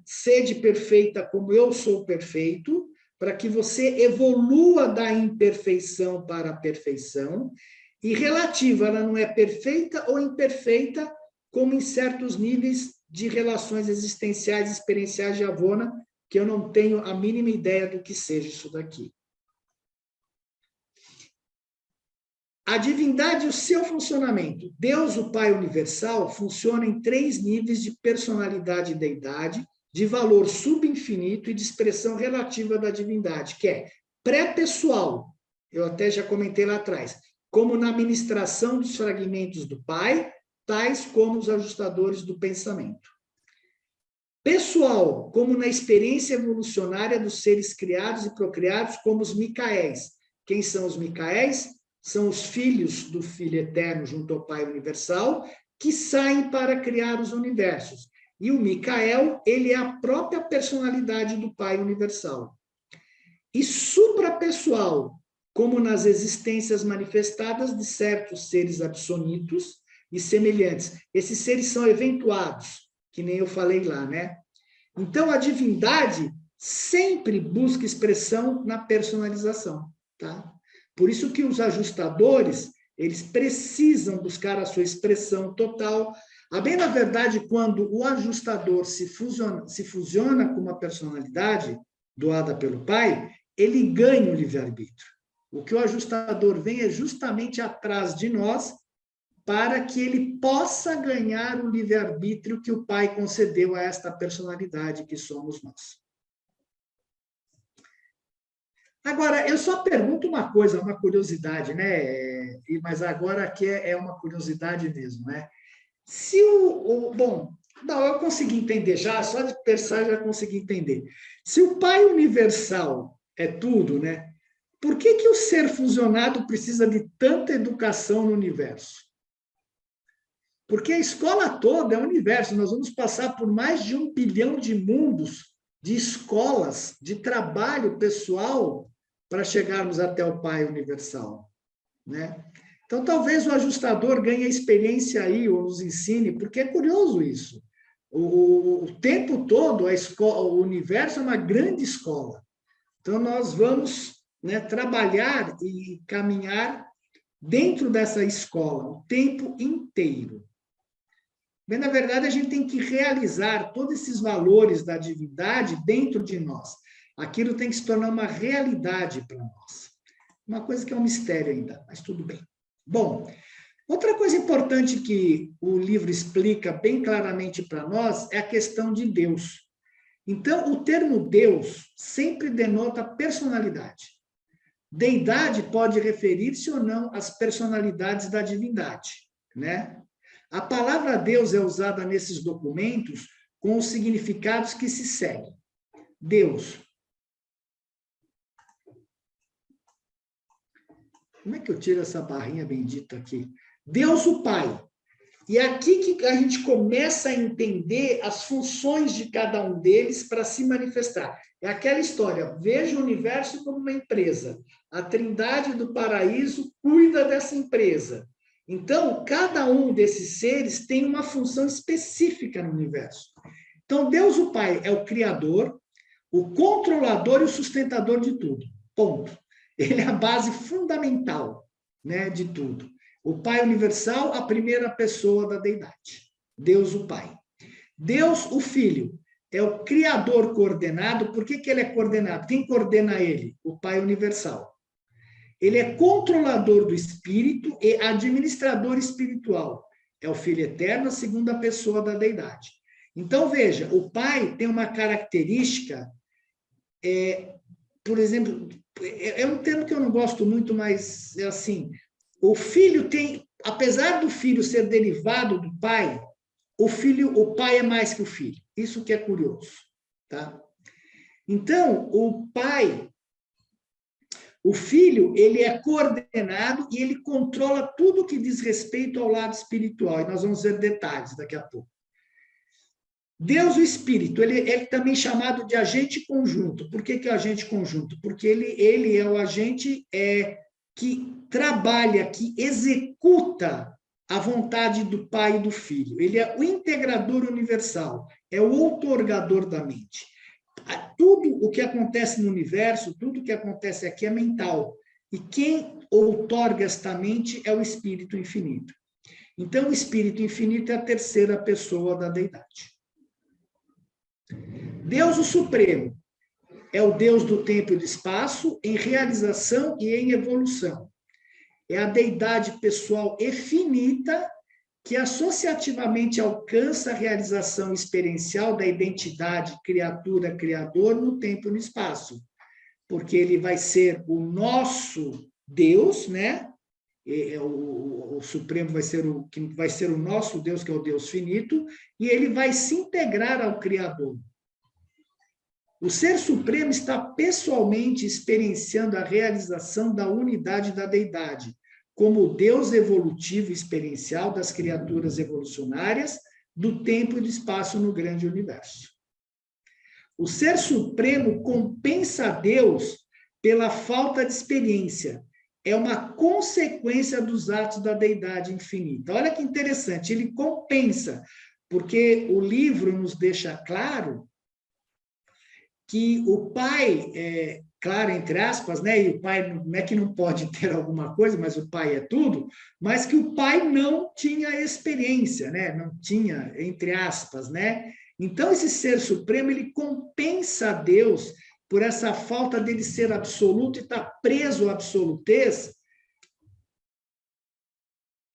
A: sede perfeita como eu sou perfeito, para que você evolua da imperfeição para a perfeição. E relativa, ela não é perfeita ou imperfeita, como em certos níveis de relações existenciais, experienciais de Avona, que eu não tenho a mínima ideia do que seja isso daqui. A divindade e o seu funcionamento. Deus, o Pai Universal, funciona em 3 níveis de personalidade e deidade, de valor subinfinito e de expressão relativa da divindade, que é pré-pessoal, eu até já comentei lá atrás, como na ministração dos fragmentos do Pai, tais como os ajustadores do pensamento. Pessoal, como na experiência evolucionária dos seres criados e procriados, como os Micaéis. Quem são os Micaéis? São os filhos do Filho Eterno junto ao Pai Universal, que saem para criar os universos. E o Micael, ele é a própria personalidade do Pai Universal. E suprapessoal, como nas existências manifestadas de certos seres absonitos e semelhantes. Esses seres são eventuados, que nem eu falei lá, né? Então, a divindade sempre busca expressão na personalização, tá? Por isso que os ajustadores, eles precisam buscar a sua expressão total. A bem na verdade, quando o ajustador se fusiona com uma personalidade doada pelo Pai, ele ganha o livre-arbítrio. O que o ajustador vem é justamente atrás de nós para que ele possa ganhar o livre-arbítrio que o Pai concedeu a esta personalidade que somos nós. Agora, eu só pergunto uma coisa, uma curiosidade, né? Mas agora aqui é uma curiosidade mesmo, né? Se bom, não, eu consegui entender já, só de pensar já consegui entender. Se o Pai Universal é tudo, né? Por que o ser fusionado precisa de tanta educação no universo? Porque a escola toda é o universo. Nós vamos passar por mais de 1 bilhão de mundos, de escolas, de trabalho pessoal, para chegarmos até o Pai universal, né? Então, talvez o ajustador ganhe a experiência aí, ou nos ensine, porque é curioso isso. O tempo todo, a escola, o universo é uma grande escola. Então, nós vamos, né, trabalhar e caminhar dentro dessa escola o tempo inteiro. Mas, na verdade, a gente tem que realizar todos esses valores da divindade dentro de nós. Aquilo tem que se tornar uma realidade para nós. Uma coisa que é um mistério ainda, mas tudo bem. Bom, outra coisa importante que o livro explica bem claramente para nós é a questão de Deus. Então, o termo Deus sempre denota personalidade. Deidade pode referir-se ou não às personalidades da divindade, né? A palavra Deus é usada nesses documentos com os significados que se seguem. Deus. Como é que eu tiro essa barrinha bendita aqui? Deus o Pai. E é aqui que a gente começa a entender as funções de cada um deles para se manifestar. É aquela história, veja o universo como uma empresa. A Trindade do Paraíso cuida dessa empresa. Então, cada um desses seres tem uma função específica no universo. Então, Deus o Pai é o Criador, o controlador e o sustentador de tudo. Ponto. Ele é a base fundamental, né, de tudo. O Pai universal, a primeira pessoa da deidade. Deus o Pai. Deus o Filho é o Criador coordenado. Por que ele é coordenado? Quem coordena ele? O Pai universal. Ele é controlador do espírito e administrador espiritual. É o Filho eterno, a segunda pessoa da deidade. Então, veja, o Pai tem uma característica, por exemplo, é um termo que eu não gosto muito, mas é assim, o filho tem, apesar do filho ser derivado do pai, o pai é mais que o filho. Isso que é curioso, tá? Então, o filho, ele é coordenado e ele controla tudo que diz respeito ao lado espiritual. E nós vamos ver detalhes daqui a pouco. Deus, o Espírito, ele é também chamado de agente conjunto. Por que é agente conjunto? Porque ele é o agente que trabalha, que executa a vontade do Pai e do Filho. Ele é o integrador universal, é o outorgador da mente. Tudo o que acontece no universo, tudo o que acontece aqui é mental. E quem outorga esta mente é o Espírito Infinito. Então, o Espírito Infinito é a terceira pessoa da deidade. Deus o Supremo é o Deus do tempo e do espaço, em realização e em evolução. É a deidade pessoal e finita que associativamente alcança a realização experiencial da identidade criatura-criador no tempo e no espaço. Porque ele vai ser o nosso Deus, né? O Supremo vai ser o nosso Deus, que é o Deus finito, e ele vai se integrar ao Criador. O Ser Supremo está pessoalmente experienciando a realização da unidade da deidade, como o Deus evolutivo experiencial das criaturas evolucionárias, do tempo e do espaço no grande universo. O Ser Supremo compensa a Deus pela falta de experiência. É uma consequência dos atos da deidade infinita. Olha que interessante, ele compensa, porque o livro nos deixa claro que o pai, claro, entre aspas, né? E o pai não é que não pode ter alguma coisa, mas o pai é tudo, mas que o pai não tinha experiência, né? Não tinha, entre aspas, né? Então, esse Ser Supremo, ele compensa a Deus por essa falta dele ser absoluto e estar preso à absolutez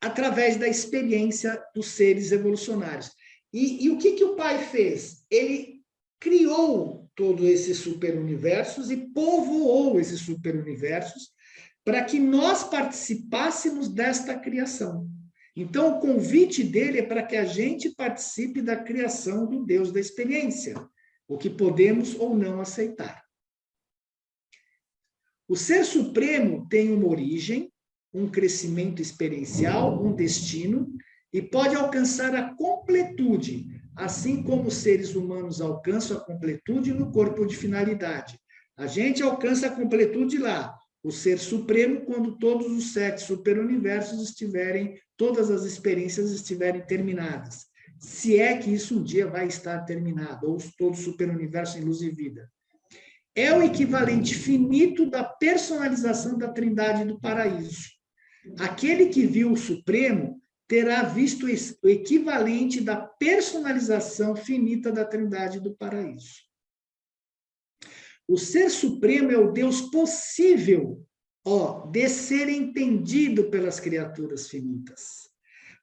A: através da experiência dos seres evolucionários. E o que o pai fez? Ele criou todos esses superuniversos e povoou esses superuniversos para que nós participássemos desta criação. Então, o convite dele é para que a gente participe da criação do Deus da experiência, o que podemos ou não aceitar. O Ser Supremo tem uma origem, um crescimento experiencial, um destino, e pode alcançar a completude, assim como os seres humanos alcançam a completude no corpo de finalidade. A gente alcança a completude lá, o Ser Supremo, quando todos os 7 superuniversos estiverem, todas as experiências estiverem terminadas. Se é que isso um dia vai estar terminado, ou todo o superuniverso em luz e vida. É o equivalente finito da personalização da Trindade do Paraíso. Aquele que viu o Supremo terá visto o equivalente da personalização finita da Trindade do Paraíso. O Ser Supremo é o Deus possível, de ser entendido pelas criaturas finitas.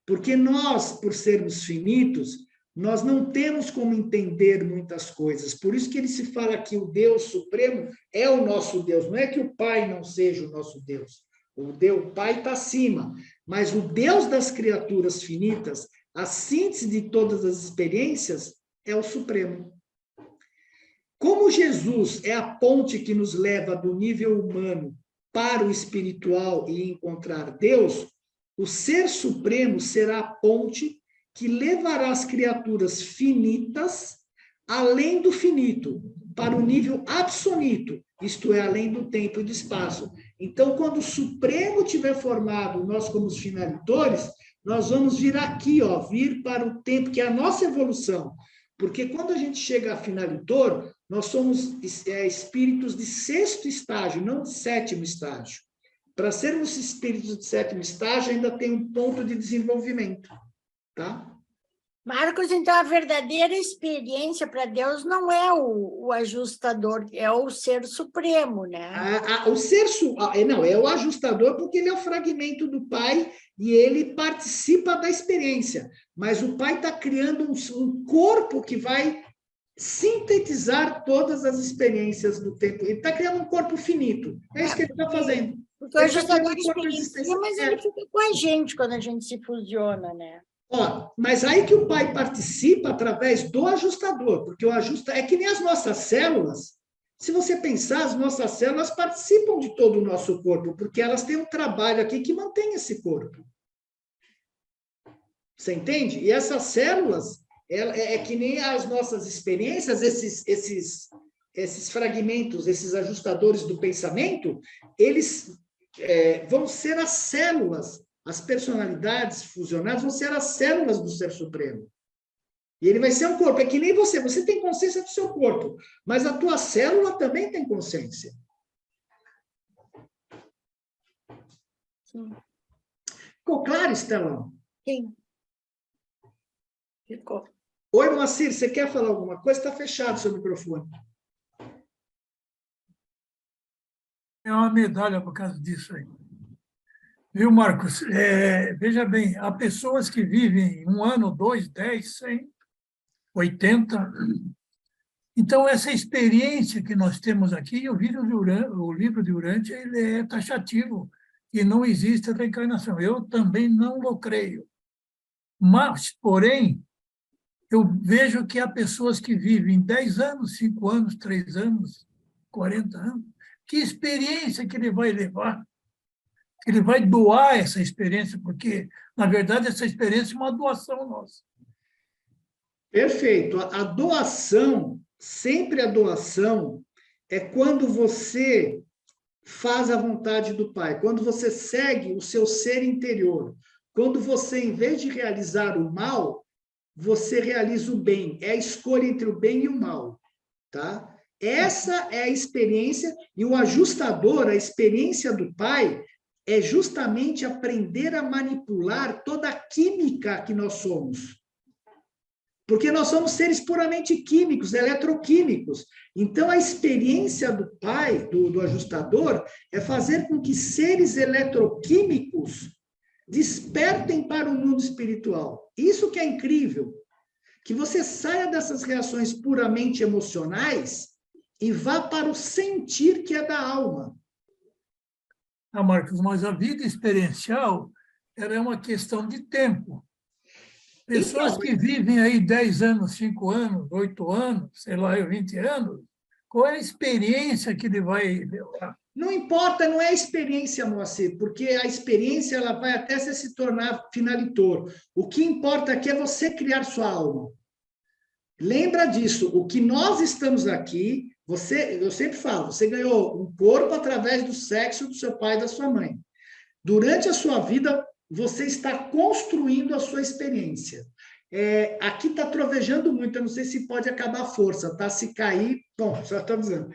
A: Porque nós, por sermos finitos, nós não temos como entender muitas coisas. Por isso que ele se fala que o Deus Supremo é o nosso Deus. Não é que o Pai não seja o nosso Deus. O Pai está acima. Mas o Deus das criaturas finitas, a síntese de todas as experiências, é o Supremo. Como Jesus é a ponte que nos leva do nível humano para o espiritual e encontrar Deus, o Ser Supremo será a ponte que levará as criaturas finitas além do finito, para o nível absoluto, isto é, além do tempo e do espaço. Então, quando o Supremo tiver formado, nós como os finalitores, nós vamos vir aqui, vir para o tempo, que é a nossa evolução. Porque quando a gente chega a finalitor, nós somos espíritos de 6º estágio, não de 7º estágio. Para sermos espíritos de 7º estágio, ainda tem um ponto de desenvolvimento. Tá?
C: Marcos, então, a verdadeira experiência para Deus não é o ajustador, é o Ser Supremo, né?
A: O Ser não, é o ajustador porque ele é o fragmento do Pai e ele participa da experiência. Mas o Pai está criando um corpo que vai sintetizar todas as experiências do tempo. Ele está criando um corpo finito. É isso que ele está fazendo.
C: Porque o ajustador experiencia, mas ele fica com a gente quando a gente se fusiona, né?
A: Mas aí que o Pai participa através do ajustador, porque o ajustador é que nem as nossas células. Se você pensar, as nossas células participam de todo o nosso corpo, porque elas têm um trabalho aqui que mantém esse corpo. Você entende? E essas células, é que nem as nossas experiências, esses fragmentos, esses ajustadores do pensamento, eles vão ser as células. As personalidades fusionadas vão ser as células do Ser Supremo. E ele vai ser um corpo. É que nem você. Você tem consciência do seu corpo, mas a tua célula também tem consciência.
C: Sim.
A: Ficou claro, Estelão?
C: Sim. Ficou.
A: Oi, Moacir, você quer falar alguma coisa? Está fechado o seu microfone.
E: É uma medalha por causa disso aí. Viu, Marcos? Veja bem, há pessoas que vivem 1 ano, 2, 10, 100, 80. Então, essa experiência que nós temos aqui, o livro de Urântia, ele é taxativo, e não existe a reencarnação. Eu também não o creio. Mas, porém, eu vejo que há pessoas que vivem 10 anos, 5 anos, 3 anos, 40 anos. Que experiência que ele vai levar? Ele vai doar essa experiência, porque, na verdade, essa experiência é uma doação nossa.
A: Perfeito. A doação, sempre a doação, é quando você faz a vontade do Pai, quando você segue o seu ser interior, quando você, em vez de realizar o mal, você realiza o bem. É a escolha entre o bem e o mal. Tá? Essa é a experiência, e o ajustador, a experiência do Pai, é justamente aprender a manipular toda a química que nós somos. Porque nós somos seres puramente químicos, eletroquímicos. Então, a experiência do Pai, do ajustador, é fazer com que seres eletroquímicos despertem para o mundo espiritual. Isso que é incrível. Que você saia dessas reações puramente emocionais e vá para o sentir que é da alma.
E: Marcos, mas a vida experiencial ela é uma questão de tempo. Pessoas que vivem aí 10 anos, 5 anos, 8 anos, sei lá, 20 anos, qual é a experiência que ele vai levar?
A: Não importa, não é a experiência, Moacir, porque a experiência ela vai até se tornar finalitor. O que importa aqui é você criar sua alma. Lembra disso, o que nós estamos aqui, eu sempre falo, você ganhou um corpo através do sexo do seu pai e da sua mãe. Durante a sua vida, você está construindo a sua experiência. Aqui está trovejando muito, eu não sei se pode acabar a força, tá? Se cair, bom, já estou avisando.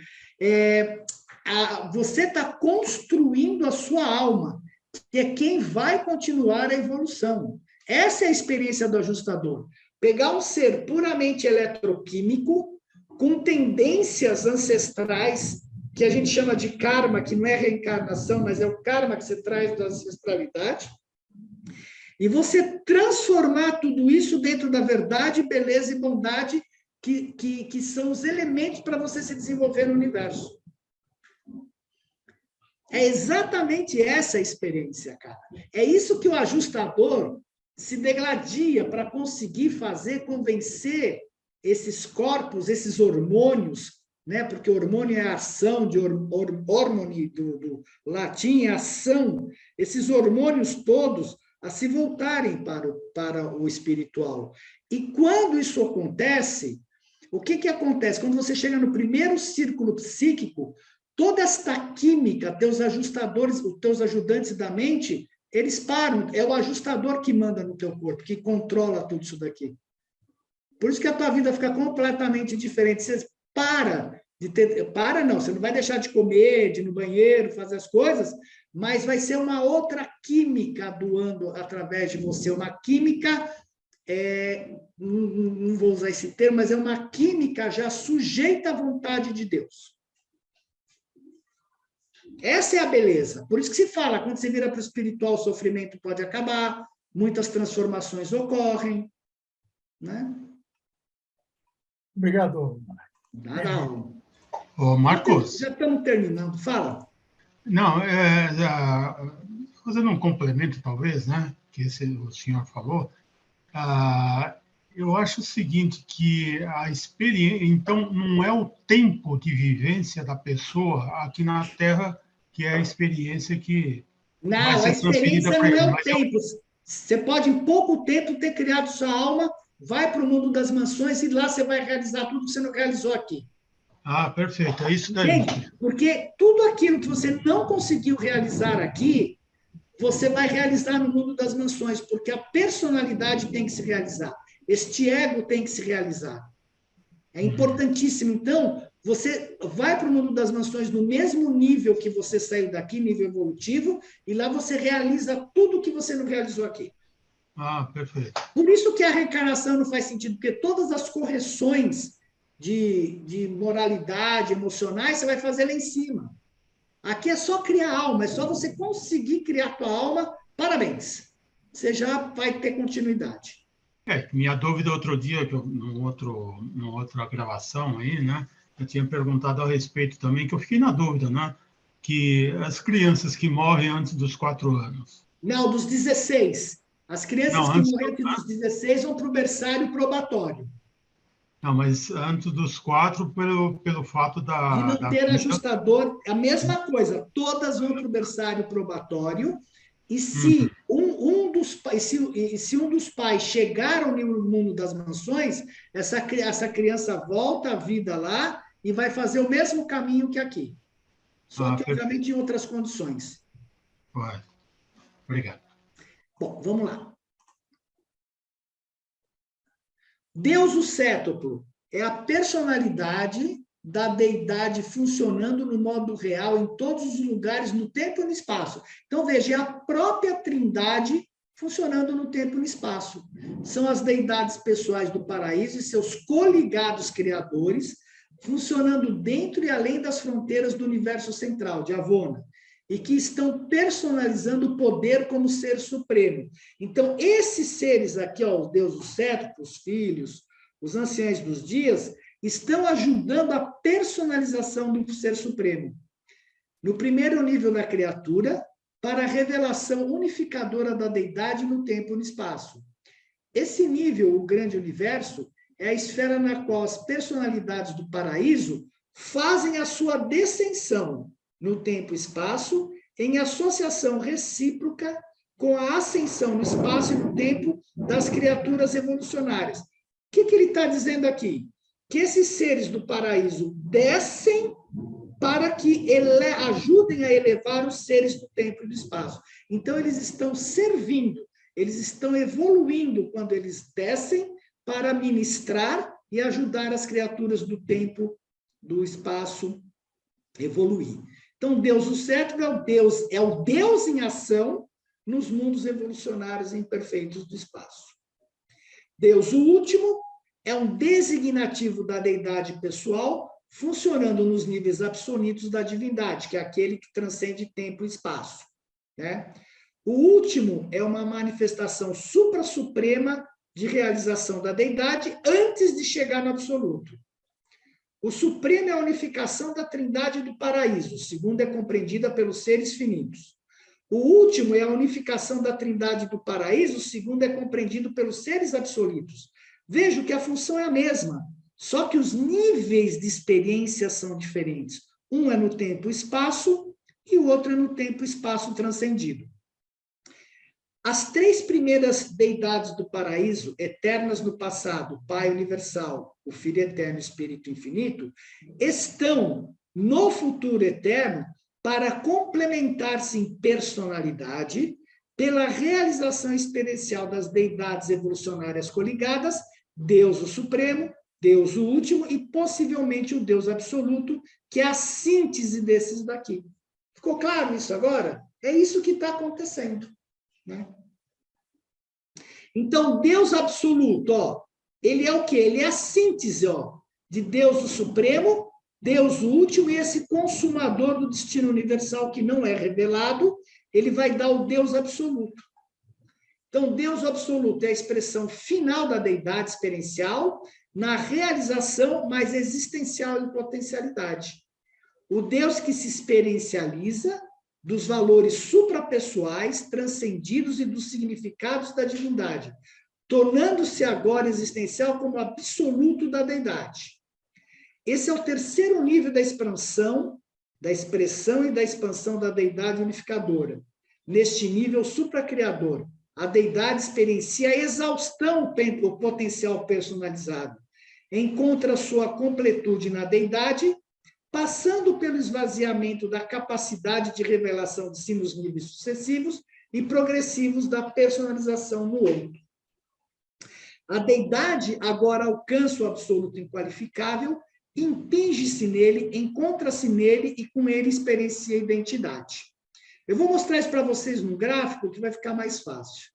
A: Você está construindo a sua alma, que é quem vai continuar a evolução. Essa é a experiência do ajustador. Pegar um ser puramente eletroquímico, com tendências ancestrais, que a gente chama de karma, que não é reencarnação, mas é o karma que você traz da ancestralidade, e você transformar tudo isso dentro da verdade, beleza e bondade, que são os elementos para você se desenvolver no universo. É exatamente essa a experiência, cara. É isso que o ajustador se degladia para conseguir fazer, convencer esses corpos, esses hormônios, né? Porque hormônio é ação, de hormone do latim é ação, esses hormônios todos a se voltarem para o espiritual. E quando isso acontece, o que acontece? Quando você chega no primeiro círculo psíquico, toda esta química, teus ajustadores, os teus ajudantes da mente, eles param. É o ajustador que manda no teu corpo, que controla tudo isso daqui. Por isso que a tua vida fica completamente diferente. Você para de ter... Para não, você não vai deixar de comer, de ir no banheiro, fazer as coisas, mas vai ser uma outra química atuando através de você. Uma química, não vou usar esse termo, mas é uma química já sujeita à vontade de Deus. Essa é a beleza. Por isso que se fala, quando você vira para o espiritual, o sofrimento pode acabar, muitas transformações ocorrem, né?
E: Obrigado.
A: Nada.
B: Ô, Marcos.
A: Já estamos terminando. Fala.
B: Não, fazendo um complemento, talvez, né, que o senhor falou, eu acho o seguinte, que a experiência, então, não é o tempo de vivência da pessoa aqui na Terra que é a experiência que vai ser transferida para ele.
A: Não é o tempo. Você pode, em pouco tempo, ter criado sua alma, vai para o mundo das mansões e lá você vai realizar tudo que você não realizou aqui.
B: Ah, perfeito, é isso daí.
A: Porque tudo aquilo que você não conseguiu realizar aqui, você vai realizar no mundo das mansões, porque a personalidade tem que se realizar. Este ego tem que se realizar. É importantíssimo. Então, você vai para o mundo das mansões no mesmo nível que você saiu daqui, nível evolutivo, e lá você realiza tudo que você não realizou aqui.
B: Ah, perfeito.
A: Por isso que a reencarnação não faz sentido, porque todas as correções de moralidade, emocionais, você vai fazer lá em cima. Aqui é só criar alma, é só você conseguir criar tua alma, parabéns. Você já vai ter continuidade.
B: Minha dúvida outro dia, numa outra gravação aí, né, eu tinha perguntado a respeito também, que eu fiquei na dúvida, né, que as crianças que morrem antes dos 4 anos.
A: Não, dos 16. As crianças que morrem antes dos 16 vão para o berçário probatório.
B: Não, mas antes dos 4, pelo fato
A: de não ter ajustador, a mesma coisa, todas vão para o berçário probatório, e se um dos pais chegar ao mundo das mansões, essa criança volta à vida lá e vai fazer o mesmo caminho que aqui. Só que, obviamente, em outras condições.
B: Vai. Obrigado.
A: Bom, vamos lá. Deus, o cétuplo, é a personalidade da deidade funcionando no modo real em todos os lugares, no tempo e no espaço. Então, veja, é a própria trindade funcionando no tempo e no espaço. São as deidades pessoais do paraíso e seus coligados criadores, funcionando dentro e além das fronteiras do universo central, de Avona, e que estão personalizando o poder como ser supremo. Então, esses seres aqui, ó, os deuses cétuplos, os filhos, os anciãos dos dias, estão ajudando a personalização do ser supremo. No primeiro nível da criatura, para a revelação unificadora da deidade no tempo e no espaço. Esse nível, o grande universo, é a esfera na qual as personalidades do paraíso fazem a sua descensão, no tempo e espaço, em associação recíproca com a ascensão no espaço e no tempo das criaturas evolucionárias. O que ele está dizendo aqui? Que esses seres do paraíso descem para que ajudem a elevar os seres do tempo e do espaço. Então, eles estão servindo, eles estão evoluindo quando eles descem para ministrar e ajudar as criaturas do tempo, do espaço, evoluir. Então, Deus, o sétimo, é o Deus em ação nos mundos evolucionários imperfeitos do espaço. Deus, o último, é um designativo da deidade pessoal, funcionando nos níveis absolutos da divindade, que é aquele que transcende tempo e espaço, né? O último é uma manifestação supra-suprema de realização da deidade antes de chegar no absoluto. O supremo é a unificação da trindade do paraíso, o segundo é compreendida pelos seres finitos. O último é a unificação da trindade do paraíso, o segundo é compreendido pelos seres absolutos. Vejo que a função é a mesma, só que os níveis de experiência são diferentes. Um é no tempo e espaço, e o outro é no tempo e espaço transcendido. As três primeiras deidades do paraíso, eternas no passado, Pai universal, o Filho eterno e Espírito infinito, estão no futuro eterno para complementar-se em personalidade pela realização experiencial das deidades evolucionárias coligadas, Deus o Supremo, Deus o Último e possivelmente o Deus Absoluto, que é a síntese desses daqui. Ficou claro isso agora? É isso que está acontecendo, né? Então, Deus absoluto, ó, ele é o quê? Ele é a síntese, ó, de Deus o Supremo, Deus o Último e esse consumador do destino universal que não é revelado, ele vai dar o Deus absoluto. Então, Deus absoluto é a expressão final da deidade experiencial na realização mais existencial e potencialidade. O Deus que se experiencializa dos valores suprapessoais, transcendidos e dos significados da divindade, tornando-se agora existencial como absoluto da deidade. Esse é o terceiro nível da expansão e da expansão da deidade unificadora. Neste nível supracriador, a deidade experiencia a exaustão do potencial personalizado, encontra sua completude na deidade, passando pelo esvaziamento da capacidade de revelação de si nos níveis sucessivos e progressivos da personalização no outro. A deidade agora alcança o absoluto inqualificável, impinge-se nele, encontra-se nele e com ele experiencia a identidade. Eu vou mostrar isso para vocês num gráfico que vai ficar mais fácil.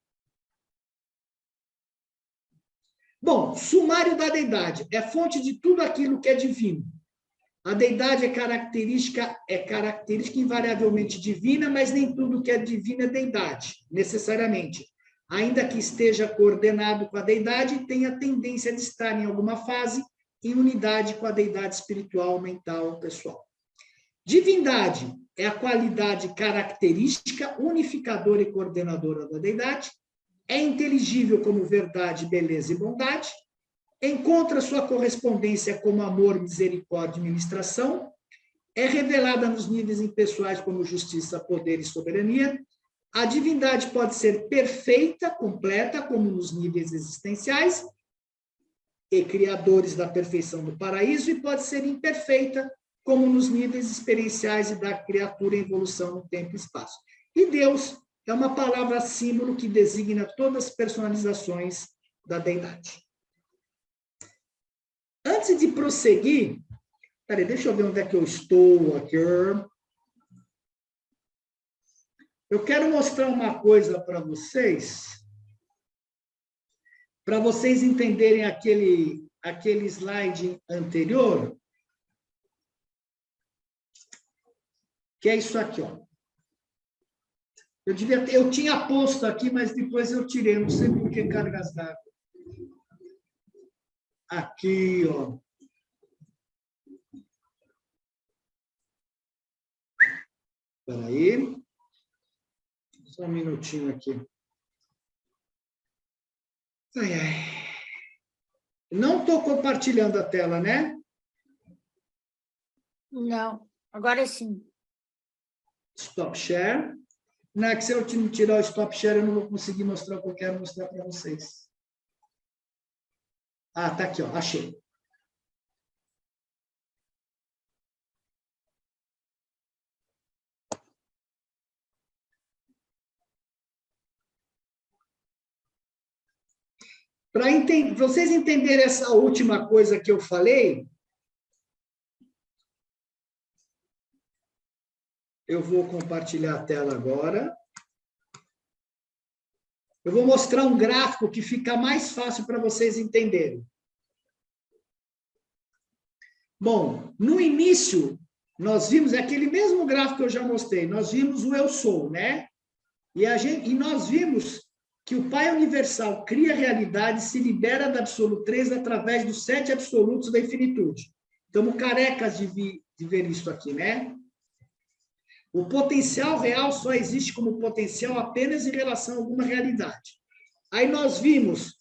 A: Bom, sumário da deidade é fonte de tudo aquilo que é divino. A deidade é característica invariavelmente divina, mas nem tudo que é divino é deidade, necessariamente. Ainda que esteja coordenado com a deidade, tem a tendência de estar em alguma fase em unidade com a deidade espiritual, mental, pessoal. Divindade é a qualidade característica, unificadora e coordenadora da deidade, é inteligível como verdade, beleza e bondade, encontra sua correspondência como amor, misericórdia e ministração, é revelada nos níveis impessoais como justiça, poder e soberania. A divindade pode ser perfeita, completa, como nos níveis existenciais e criadores da perfeição do paraíso, e pode ser imperfeita, como nos níveis experienciais e da criatura em evolução no tempo e espaço. E Deus é uma palavra símbolo que designa todas as personalizações da deidade. Antes de prosseguir, peraí, deixa eu ver onde é que eu estou aqui. Eu quero mostrar uma coisa para vocês entenderem aquele slide anterior, que é isso aqui, ó. Eu tinha posto aqui, mas depois eu tirei, não sei por que cargas d'água. Aqui, ó. Espera aí. Só um minutinho aqui. Ai, ai. Não estou compartilhando a tela, né?
C: Não, agora sim.
A: Stop Share. Na que se eu tirar o Stop Share, eu não vou conseguir mostrar o que eu quero mostrar para vocês. Ah, tá aqui, ó, achei. Para vocês entenderem essa última coisa que eu falei, eu vou compartilhar a tela agora. Eu vou mostrar um gráfico que fica mais fácil para vocês entenderem. Bom, no início, nós vimos aquele mesmo gráfico que eu já mostrei, nós vimos o eu sou, né? E nós vimos que o Pai Universal cria a realidade e se libera da Absoluto 3 através dos 7 absolutos da infinitude. Estamos carecas de ver isso aqui, né? O potencial real só existe como potencial apenas em relação a alguma realidade. Aí nós vimos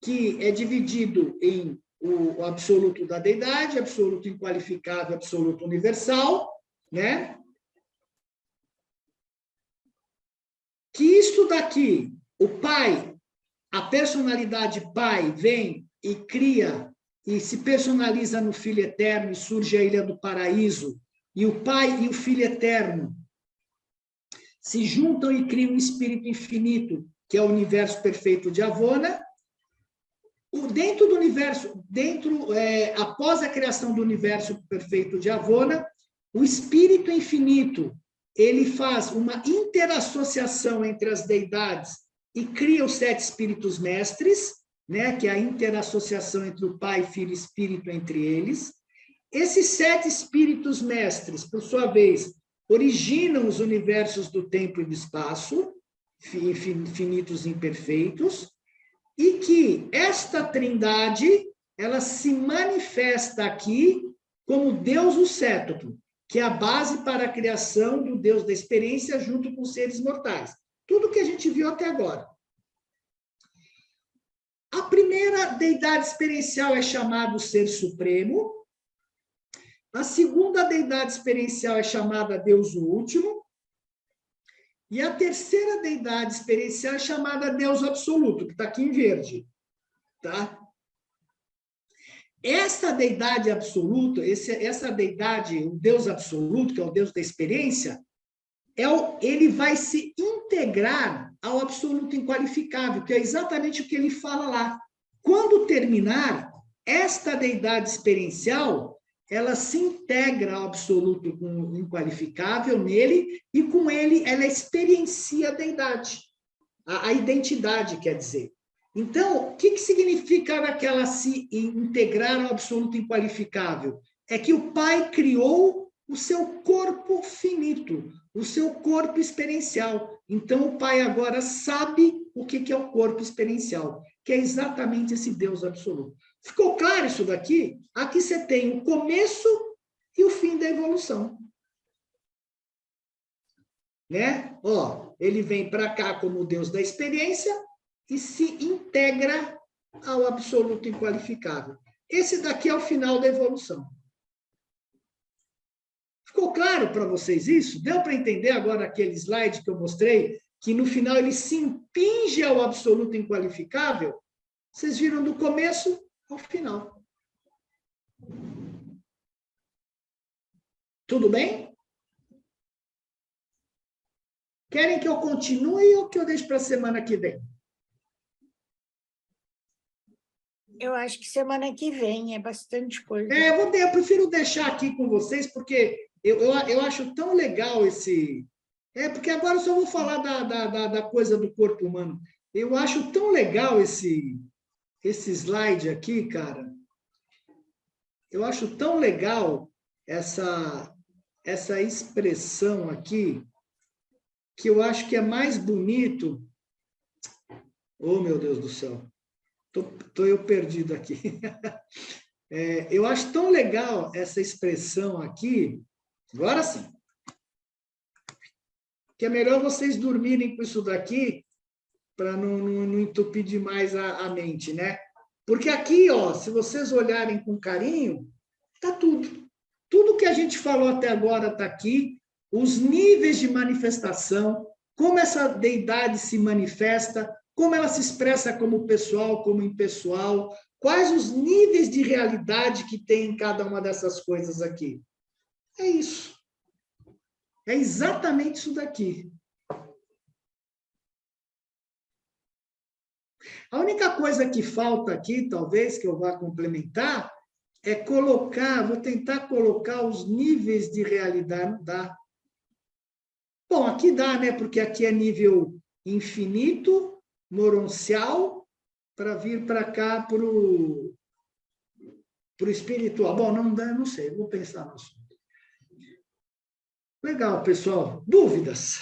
A: que é dividido em o absoluto da deidade, absoluto inqualificável, absoluto universal, né? Que isto daqui, o Pai, a personalidade Pai vem e cria e se personaliza no Filho Eterno e surge a Ilha do Paraíso, e o Pai e o Filho Eterno se juntam e criam um espírito infinito, que é o universo perfeito de Avona. Dentro do universo, após a criação do universo perfeito de Avona, o espírito infinito, ele faz uma interassociação entre as deidades e cria os 7 espíritos mestres, né, que é a interassociação entre o Pai, Filho e Espírito entre eles. Esses 7 espíritos mestres, por sua vez, originam os universos do tempo e do espaço, infinitos e imperfeitos, e que esta trindade, ela se manifesta aqui como Deus o cétuplo, que é a base para a criação do Deus da experiência junto com os seres mortais. Tudo que a gente viu até agora. A primeira deidade experiencial é chamada o Ser Supremo. A segunda deidade experiencial é chamada Deus o Último. E a terceira deidade experiencial é chamada Deus Absoluto, que está aqui em verde. Tá? Essa deidade absoluta, essa deidade, o Deus Absoluto, que é o Deus da experiência, ele vai se integrar ao absoluto inqualificável, que é exatamente o que ele fala lá. Quando terminar, esta deidade experiencial, ela se integra ao absoluto inqualificável nele, e com ele ela experiencia a deidade, a identidade, quer dizer. Então, o que significa aquela se integrar ao absoluto inqualificável? É que o Pai criou o seu corpo finito, o seu corpo experiencial. Então, o Pai agora sabe o que é o corpo experiencial, que é exatamente esse Deus absoluto. Ficou claro isso daqui? Aqui você tem o começo e o fim da evolução. Né? Ó, ele vem para cá como o Deus da experiência e se integra ao absoluto inqualificável. Esse daqui é o final da evolução. Ficou claro para vocês isso? Deu para entender agora aquele slide que eu mostrei, que no final ele se impinge ao absoluto inqualificável? Vocês viram do começo ao final. Tudo bem? Querem que eu continue ou que eu deixe para a semana que vem?
C: Eu acho que semana que vem é bastante coisa.
A: Eu prefiro deixar aqui com vocês, porque eu acho tão legal esse... porque agora eu só vou falar da coisa do corpo humano. Eu acho tão legal esse slide aqui, cara. Eu acho tão legal essa expressão aqui, que eu acho que é mais bonito. Oh, meu Deus do céu. Tô eu perdido aqui. Eu acho tão legal essa expressão aqui. Agora sim. Que é melhor vocês dormirem com isso daqui, para não entupir demais a mente, né? Porque aqui, ó, se vocês olharem com carinho, tá tudo. Tudo que a gente falou até agora está aqui. os níveis de manifestação, como essa deidade se manifesta, como ela se expressa como pessoal, como impessoal, quais os níveis de realidade que tem em cada uma dessas coisas aqui. É isso. É exatamente isso daqui. A única coisa que falta aqui, talvez, que eu vá complementar, é colocar, vou tentar colocar os níveis de realidade, não dá. Bom, aqui dá, né? Porque aqui é nível infinito, moroncial, para vir para cá, para o espiritual. Bom, não dá, não sei, vou pensar no assunto. Legal, pessoal. Dúvidas?